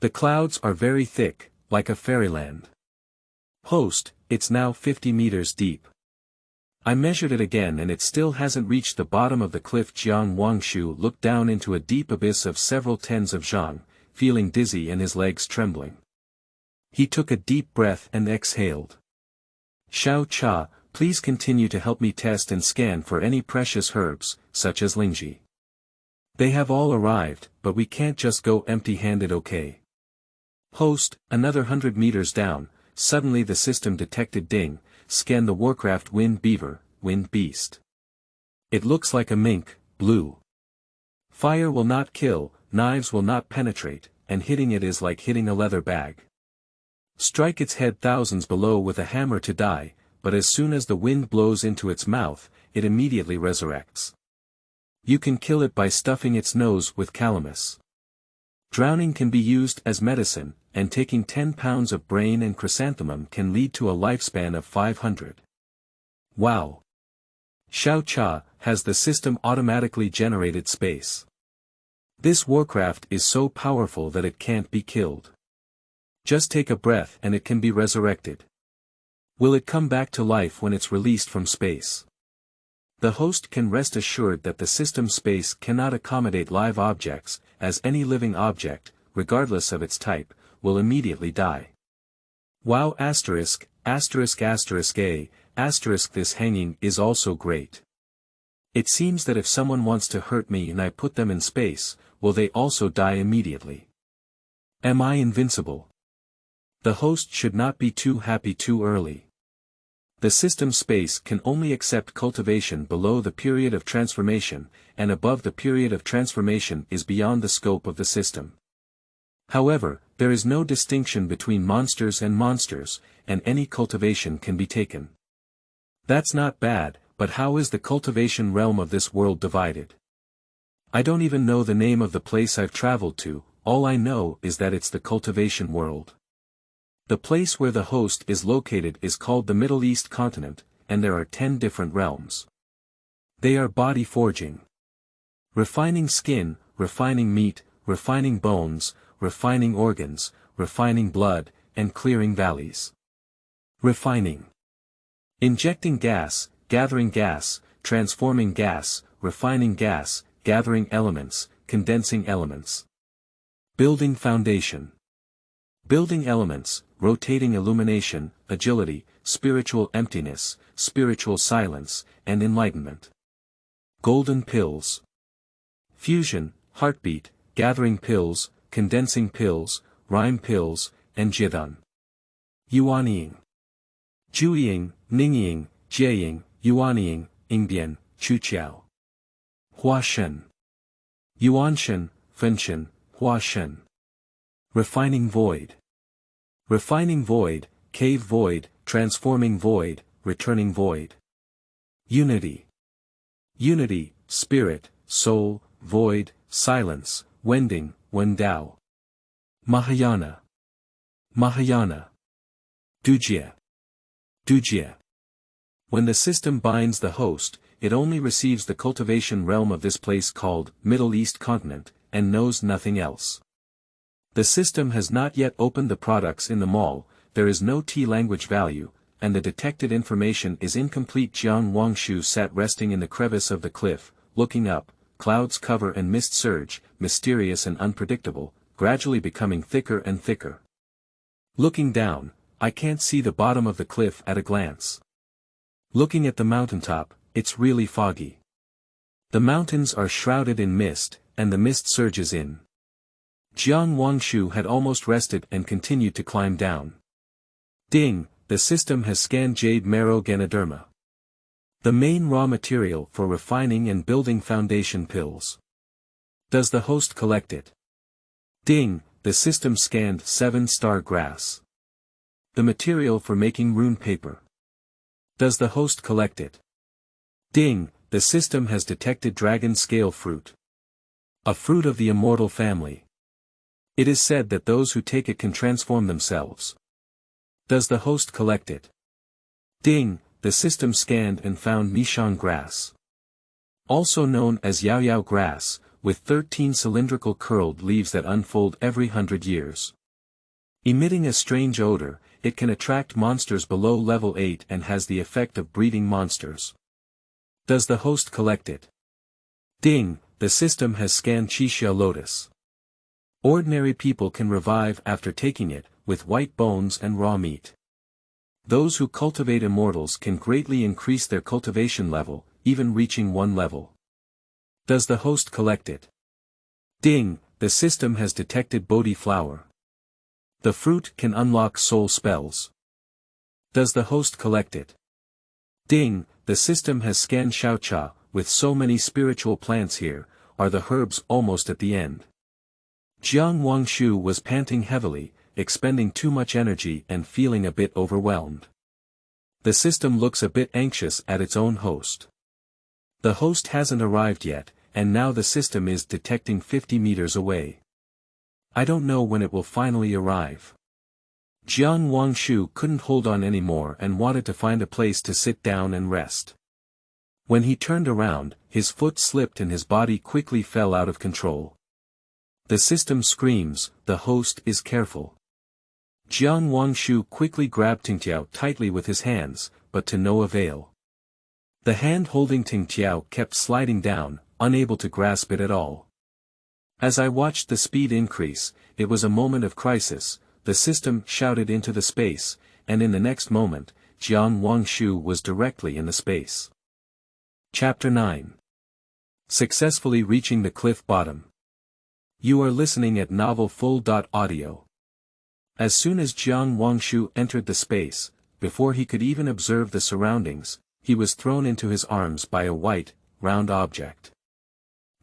The clouds are very thick, like a fairyland. Host, it's now 50 meters deep. I measured it again and it still hasn't reached the bottom of the cliff. Jiang Wangshu looked down into a deep abyss of several tens of zhang, feeling dizzy and his legs trembling. He took a deep breath and exhaled. Xiao Cha, please continue to help me test and scan for any precious herbs, such as lingji. They have all arrived, but we can't just go empty-handed. Okay. Host, another 100 meters down, suddenly the system detected Ding, scan the Warcraft Wind Beaver, Wind Beast. It looks like a mink, blue. Fire will not kill, knives will not penetrate, and hitting it is like hitting a leather bag. Strike its head thousands below with a hammer to die, but as soon as the wind blows into its mouth, it immediately resurrects. You can kill it by stuffing its nose with calamus. Drowning can be used as medicine, and taking 10 pounds of brain and chrysanthemum can lead to a lifespan of 500. Wow! Xiao Cha has the system automatically generated space. This warcraft is so powerful that it can't be killed. Just take a breath and it can be resurrected. Will it come back to life when it's released from space? The host can rest assured that the system space cannot accommodate live objects, as any living object, regardless of its type, will immediately die. Wow! A, this hanging is also great. It seems that if someone wants to hurt me and I put them in space, will they also die immediately? Am I invincible? The host should not be too happy too early. The system space can only accept cultivation below the period of transformation, and above the period of transformation is beyond the scope of the system. However, there is no distinction between monsters, and any cultivation can be taken. That's not bad, but how is the cultivation realm of this world divided? I don't even know the name of the place I've traveled to, all I know is that it's the cultivation world. The place where the host is located is called the Middle East continent, and there are 10 different realms. They are body forging, refining skin, refining meat, refining bones, refining organs, refining blood, and clearing valleys. Refining. Injecting gas, gathering gas, transforming gas, refining gas, gathering elements, condensing elements. Building foundation. Building elements, rotating illumination, agility, spiritual emptiness, spiritual silence, and enlightenment. Golden pills. Fusion, heartbeat, gathering pills, condensing pills, rhyme pills, and jidan. Yuanying. Jiuying, Ningying, Jieying, Yuanying, Ingbian, Chuqiao. Huashen. Yuanshen, Fenshen, Huashen. Refining void. Refining void, cave void, transforming void, returning void. Unity. Unity, spirit, soul, void, silence, wending, wendao. Mahayana. Mahayana. Dujia. Dujia. When the system binds the host, it only receives the cultivation realm of this place called Middle East continent, and knows nothing else. The system has not yet opened the products in the mall, there is no T language value, and the detected information is incomplete. Jiang Wangshu sat resting in the crevice of the cliff, looking up, clouds cover and mist surge, mysterious and unpredictable, gradually becoming thicker and thicker. Looking down, I can't see the bottom of the cliff at a glance. Looking at the mountaintop, it's really foggy. The mountains are shrouded in mist, and the mist surges in. Jiang Wangshu had almost rested and continued to climb down. Ding, the system has scanned jade marrow ganoderma. The main raw material for refining and building foundation pills. Does the host collect it? Ding, the system scanned 7-star grass. The material for making rune paper. Does the host collect it? Ding, the system has detected dragon scale fruit. A fruit of the immortal family. It is said that those who take it can transform themselves. Does the host collect it? Ding, the system scanned and found Mishang grass. Also known as Yao Yao grass, with 13 cylindrical curled leaves that unfold every 100 years. Emitting a strange odor, it can attract monsters below level 8 and has the effect of breeding monsters. Does the host collect it? Ding, the system has scanned Qixia lotus. Ordinary people can revive after taking it, with white bones and raw meat. Those who cultivate immortals can greatly increase their cultivation level, even reaching 1 level. Does the host collect it? Ding, the system has detected Bodhi flower. The fruit can unlock soul spells. Does the host collect it? Ding, the system has scanned Xiaocha, with so many spiritual plants here, are the herbs almost at the end. Jiang Wangshu was panting heavily, expending too much energy and feeling a bit overwhelmed. The system looks a bit anxious at its own host. The host hasn't arrived yet, and now the system is detecting 50 meters away. I don't know when it will finally arrive. Jiang Wangshu couldn't hold on anymore and wanted to find a place to sit down and rest. When he turned around, his foot slipped and his body quickly fell out of control. The system screams, the host is careful. Jiang Wangshu quickly grabbed Tingtiao tightly with his hands, but to no avail. The hand holding Tingtiao kept sliding down, unable to grasp it at all. As I watched the speed increase, it was a moment of crisis. The system shouted into the space, and in the next moment, Jiang Wangshu was directly in the space. Chapter 9. Successfully reaching the cliff bottom. You are listening at novelfull.audio. As soon as Jiang Wangshu entered the space, before he could even observe the surroundings, he was thrown into his arms by a white, round object.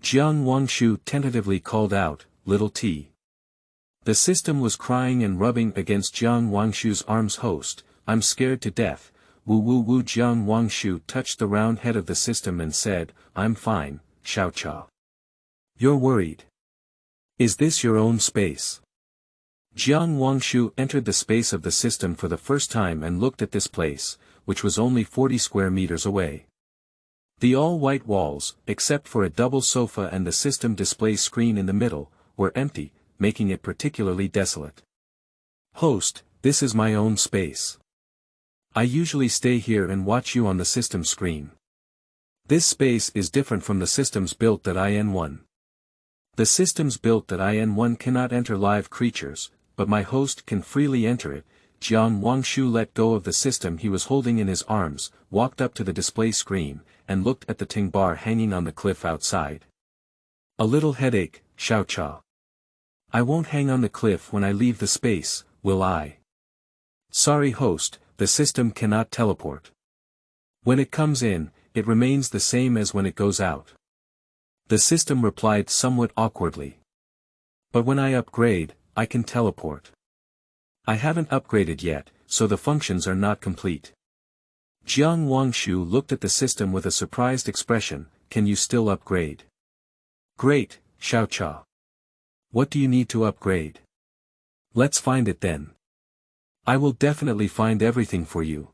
Jiang Wangshu tentatively called out, "Little T." The system was crying and rubbing against Jiang Wangshu's arms. "Host, I'm scared to death." Woo woo woo. Jiang Wangshu touched the round head of the system and said, "I'm fine, Xiao Cha." "You're worried. Is this your own space?" Jiang Wangshu entered the space of the system for the first time and looked at this place, which was only 40 square meters away. The all-white walls, except for a double sofa and the system display screen in the middle, were empty, making it particularly desolate. "Host, this is my own space. I usually stay here and watch you on the system screen. This space is different from the systems built at IN1. The systems built at IN1 cannot enter live creatures, but my host can freely enter it." Jiang Wangshu let go of the system he was holding in his arms, walked up to the display screen, and looked at the Ting bar hanging on the cliff outside. "A little headache, Xiao Cha. I won't hang on the cliff when I leave the space, will I?" "Sorry host, the system cannot teleport. When it comes in, it remains the same as when it goes out." The system replied somewhat awkwardly. "But when I upgrade, I can teleport." "I haven't upgraded yet, so the functions are not complete." Jiang Wangshu looked at the system with a surprised expression. "Can you still upgrade?" "Great, Xiao Cha. What do you need to upgrade?" "Let's find it then. I will definitely find everything for you."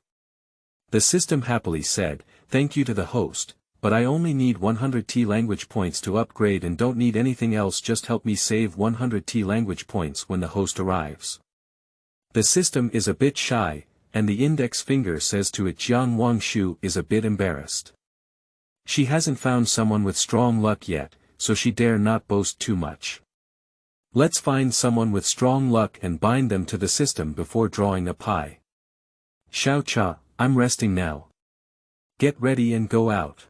The system happily said, "Thank you to the host, but I only need 100 T language points to upgrade and don't need anything else. Just help me save 100 T language points when the host arrives." The system is a bit shy, and the index finger says to it Jiang Wangshu is a bit embarrassed. She hasn't found someone with strong luck yet, so she dare not boast too much. Let's find someone with strong luck and bind them to the system before drawing a pie. "Xiao Cha, I'm resting now. Get ready and go out.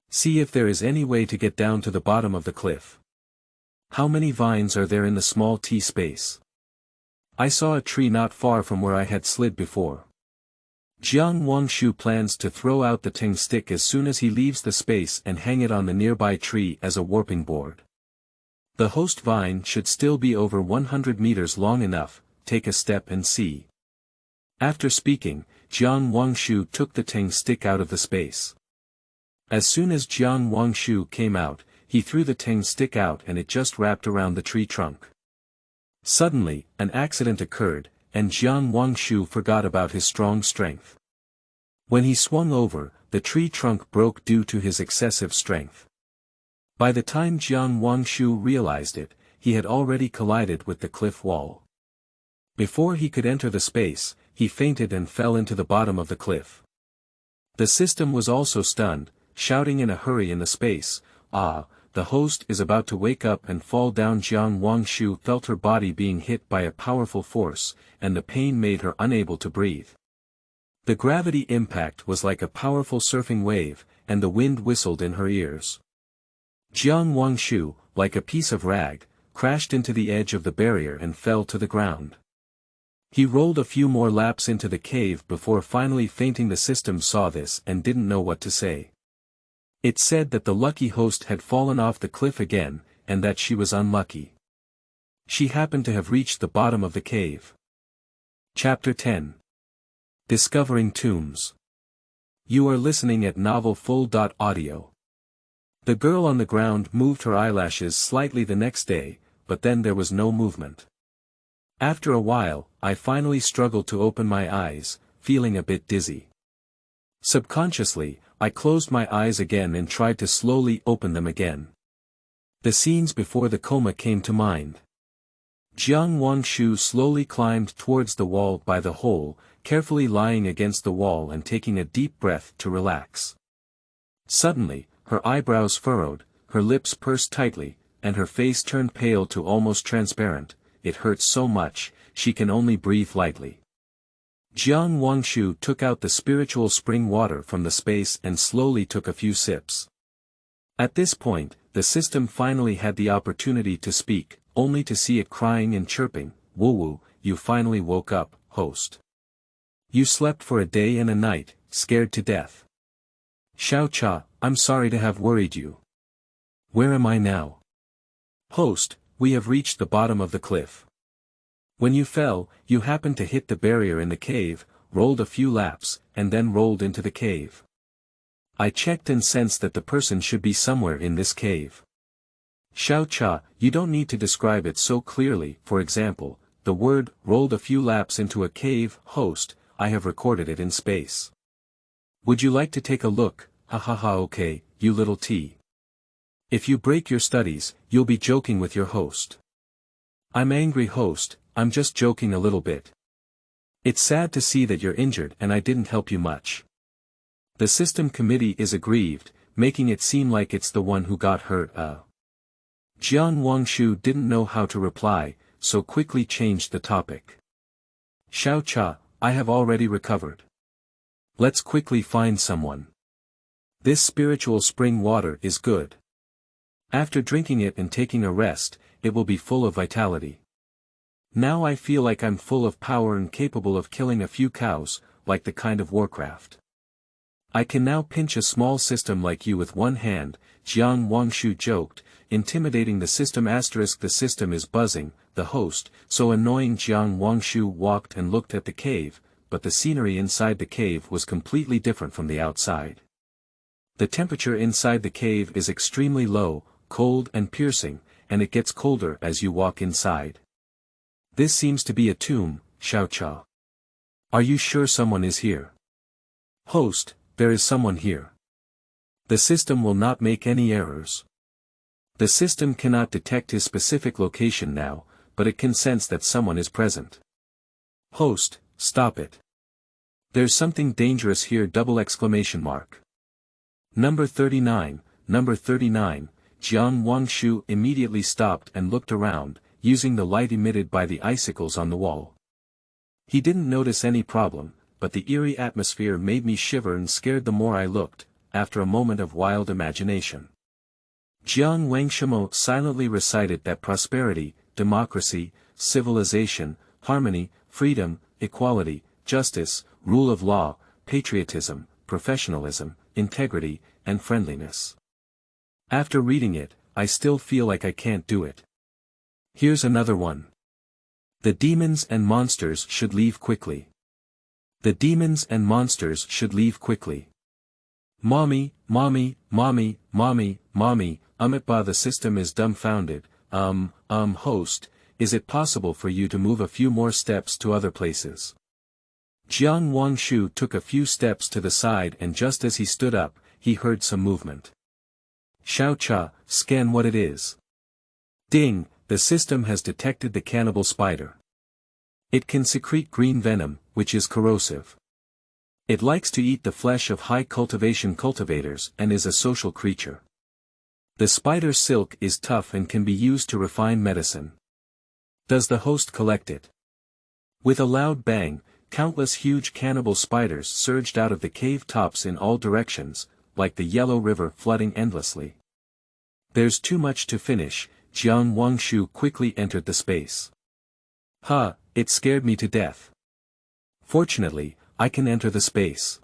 See if there is any way to get down to the bottom of the cliff. How many vines are there in the small T space? I saw a tree not far from where I had slid before." Jiang Wangshu plans to throw out the Ting stick as soon as he leaves the space and hang it on the nearby tree as a warping board. The host vine should still be over 100 meters long enough. Take a step and see. After speaking, Jiang Wangshu took the Ting stick out of the space. As soon as Jiang Wangshu came out, he threw the Ting stick out and it just wrapped around the tree trunk. Suddenly, an accident occurred, and Jiang Wangshu forgot about his strong strength. When he swung over, the tree trunk broke due to his excessive strength. By the time Jiang Wangshu realized it, he had already collided with the cliff wall. Before he could enter the space, he fainted and fell into the bottom of the cliff. The system was also stunned, shouting in a hurry in the space, "Ah, the host is about to wake up and fall down." Jiang Wangshu felt her body being hit by a powerful force, and the pain made her unable to breathe. The gravity impact was like a powerful surfing wave, and the wind whistled in her ears. Jiang Wangshu, like a piece of rag, crashed into the edge of the barrier and fell to the ground. He rolled a few more laps into the cave before finally fainting. The system saw this and didn't know what to say. It said that the lucky host had fallen off the cliff again, and that she was unlucky. She happened to have reached the bottom of the cave. Chapter 10. Discovering Tombs. You are listening at novelfull.audio. The girl on the ground moved her eyelashes slightly the next day, but then there was no movement. After a while, I finally struggled to open my eyes, feeling a bit dizzy. Subconsciously, I closed my eyes again and tried to slowly open them again. The scenes before the coma came to mind. Jiang Wangshu slowly climbed towards the wall by the hole, carefully lying against the wall and taking a deep breath to relax. Suddenly, her eyebrows furrowed, her lips pursed tightly, and her face turned pale to almost transparent. It hurts so much, she can only breathe lightly. Jiang Wangshu took out the spiritual spring water from the space and slowly took a few sips. At this point, the system finally had the opportunity to speak, only to see it crying and chirping. "Woo-woo, you finally woke up, host. You slept for a day and a night, scared to death. Xiao Cha, I'm sorry to have worried you. Where am I now?" "Host, we have reached the bottom of the cliff. When you fell, you happened to hit the barrier in the cave, rolled a few laps, and then rolled into the cave. I checked and sensed that the person should be somewhere in this cave. Xiao Cha, you don't need to describe it so clearly. For example, the word, rolled a few laps into a cave, host, I have recorded it in space. Would you like to take a look? Ha ha ha. Okay, you little T. If you break your studies, you'll be joking with your host. I'm angry, host, I'm just joking a little bit. It's sad to see that you're injured and I didn't help you much. The system committee is aggrieved, making it seem like it's the one who got hurt. Jiang Wangshu didn't know how to reply, so quickly changed the topic. Xiao Cha, I have already recovered. Let's quickly find someone. This spiritual spring water is good. After drinking it and taking a rest, it will be full of vitality. Now I feel like I'm full of power and capable of killing a few cows, like the kind of Warcraft. I can now pinch a small system like you with one hand, Jiang Wangshu joked, intimidating the system. The system is buzzing, the host, so annoying. Jiang Wangshu walked and looked at the cave, but the scenery inside the cave was completely different from the outside. The temperature inside the cave is extremely low, cold and piercing, and it gets colder as you walk inside. This seems to be a tomb, Xiao Cha. Are you sure someone is here? Host, there is someone here. The system will not make any errors. The system cannot detect his specific location now, but it can sense that someone is present. Host, stop it. There's something dangerous here! Number 39, number 39, Jiang Wangshu immediately stopped and looked around, using the light emitted by the icicles on the wall. He didn't notice any problem, but the eerie atmosphere made me shiver and scared the more I looked, after a moment of wild imagination. Jiang Wangshu silently recited that prosperity, democracy, civilization, harmony, freedom, equality, justice, rule of law, patriotism, professionalism, integrity, and friendliness. After reading it, I still feel like I can't do it. Here's another one. The demons and monsters should leave quickly. The demons and monsters should leave quickly. Mommy, mommy, mommy, mommy, mommy, the system is dumbfounded. Host, is it possible for you to move a few more steps to other places? Jiang Wangshu took a few steps to the side and just as he stood up, he heard some movement. Xiao Cha, scan what it is. Ding, the system has detected the cannibal spider. It can secrete green venom, which is corrosive. It likes to eat the flesh of high cultivation cultivators and is a social creature. The spider's silk is tough and can be used to refine medicine. Does the host collect it? With a loud bang, countless huge cannibal spiders surged out of the cave tops in all directions, like the yellow river flooding endlessly. There's too much to finish. Jiang Wangshu quickly entered the space. It scared me to death. Fortunately, I can enter the space.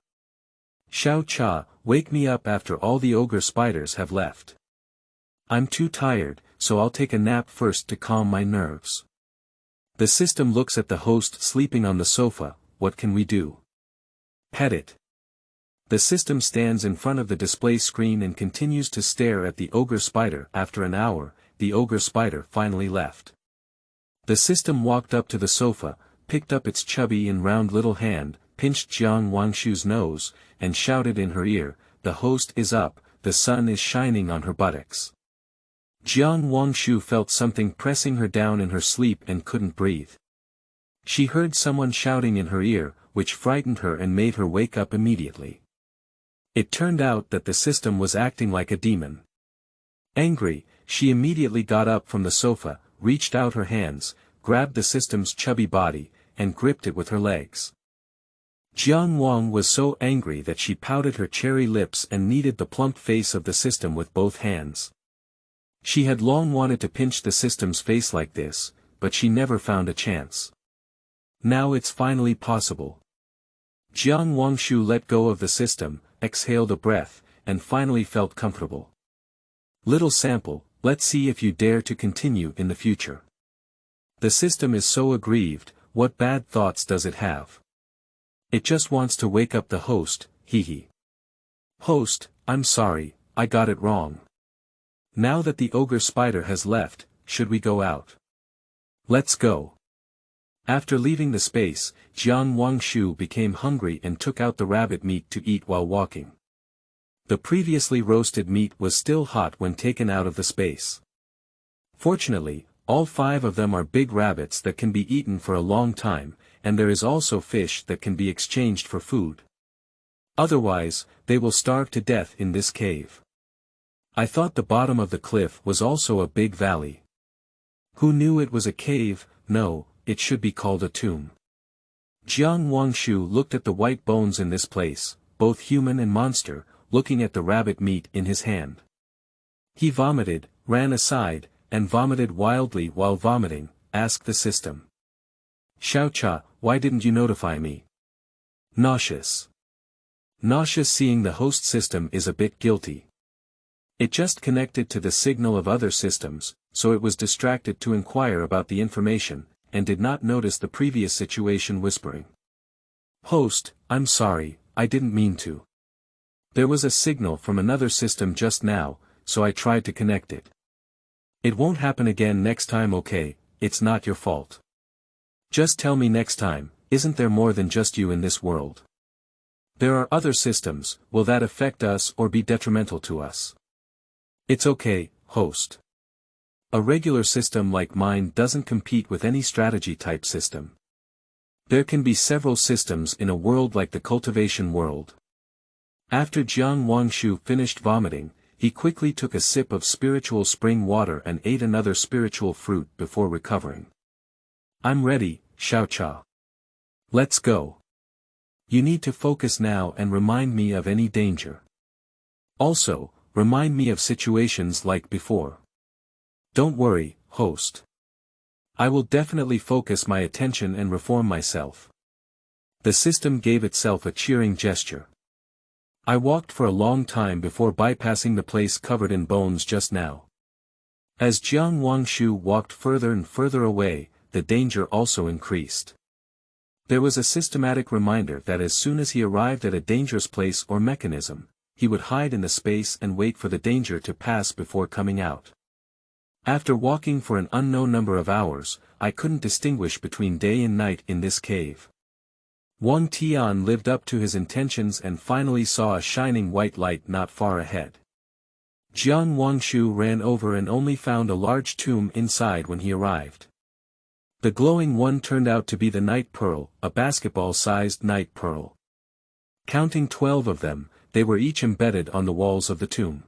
Xiao Cha, wake me up after all the ogre spiders have left. I'm too tired, so I'll take a nap first to calm my nerves. The system looks at the host sleeping on the sofa. What can we do? Pet it. The system stands in front of the display screen and continues to stare at the ogre spider. After an hour, the ogre spider finally left. The system walked up to the sofa, picked up its chubby and round little hand, pinched Jiang Wangshu's nose, and shouted in her ear, "The host is up, the sun is shining on her buttocks." Jiang Wangshu felt something pressing her down in her sleep and couldn't breathe. She heard someone shouting in her ear, which frightened her and made her wake up immediately. It turned out that the system was acting like a demon. Angry, she immediately got up from the sofa, reached out her hands, grabbed the system's chubby body, and gripped it with her legs. Jiang Wang was so angry that she pouted her cherry lips and kneaded the plump face of the system with both hands. She had long wanted to pinch the system's face like this, but she never found a chance. Now it's finally possible. Jiang Wangshu let go of the system, exhaled a breath, and finally felt comfortable. Little sample, let's see if you dare to continue in the future. The system is so aggrieved, what bad thoughts does it have? It just wants to wake up the host, hee. Host, I'm sorry, I got it wrong. Now that the ogre spider has left, should we go out? Let's go. After leaving the space, Jiang Wangshu became hungry and took out the rabbit meat to eat while walking. The previously roasted meat was still hot when taken out of the space. Fortunately, all 5 of them are big rabbits that can be eaten for a long time, and there is also fish that can be exchanged for food. Otherwise, they will starve to death in this cave. I thought the bottom of the cliff was also a big valley. Who knew it was a cave? No, it should be called a tomb. Jiang Wangshu looked at the white bones in this place, both human and monster, looking at the rabbit meat in his hand. He vomited, ran aside, and vomited wildly while vomiting, asked the system. Xiaocha, why didn't you notify me? Nauseous. Nauseous seeing the host system is a bit guilty. It just connected to the signal of other systems, so it was distracted to inquire about the information, and did not notice the previous situation whispering. Host, I'm sorry, I didn't mean to. There was a signal from another system just now, so I tried to connect it. It won't happen again next time, okay? It's not your fault. Just tell me next time, isn't there more than just you in this world? There are other systems, will that affect us or be detrimental to us? It's okay, host. A regular system like mine doesn't compete with any strategy-type system. There can be several systems in a world like the cultivation world. After Jiang Wangshu finished vomiting, he quickly took a sip of spiritual spring water and ate another spiritual fruit before recovering. I'm ready, Xiaocha. Let's go. You need to focus now and remind me of any danger. Also, remind me of situations like before. Don't worry, host. I will definitely focus my attention and reform myself. The system gave itself a cheering gesture. I walked for a long time before bypassing the place covered in bones just now. As Jiang Wangshu walked further and further away, the danger also increased. There was a systematic reminder that as soon as he arrived at a dangerous place or mechanism, he would hide in the space and wait for the danger to pass before coming out. After walking for an unknown number of hours, I couldn't distinguish between day and night in this cave. Wang Tian lived up to his intentions and finally saw a shining white light not far ahead. Jiang Wangshu ran over and only found a large tomb inside when he arrived. The glowing one turned out to be the night pearl, a basketball-sized night pearl. Counting 12 of them, they were each embedded on the walls of the tomb.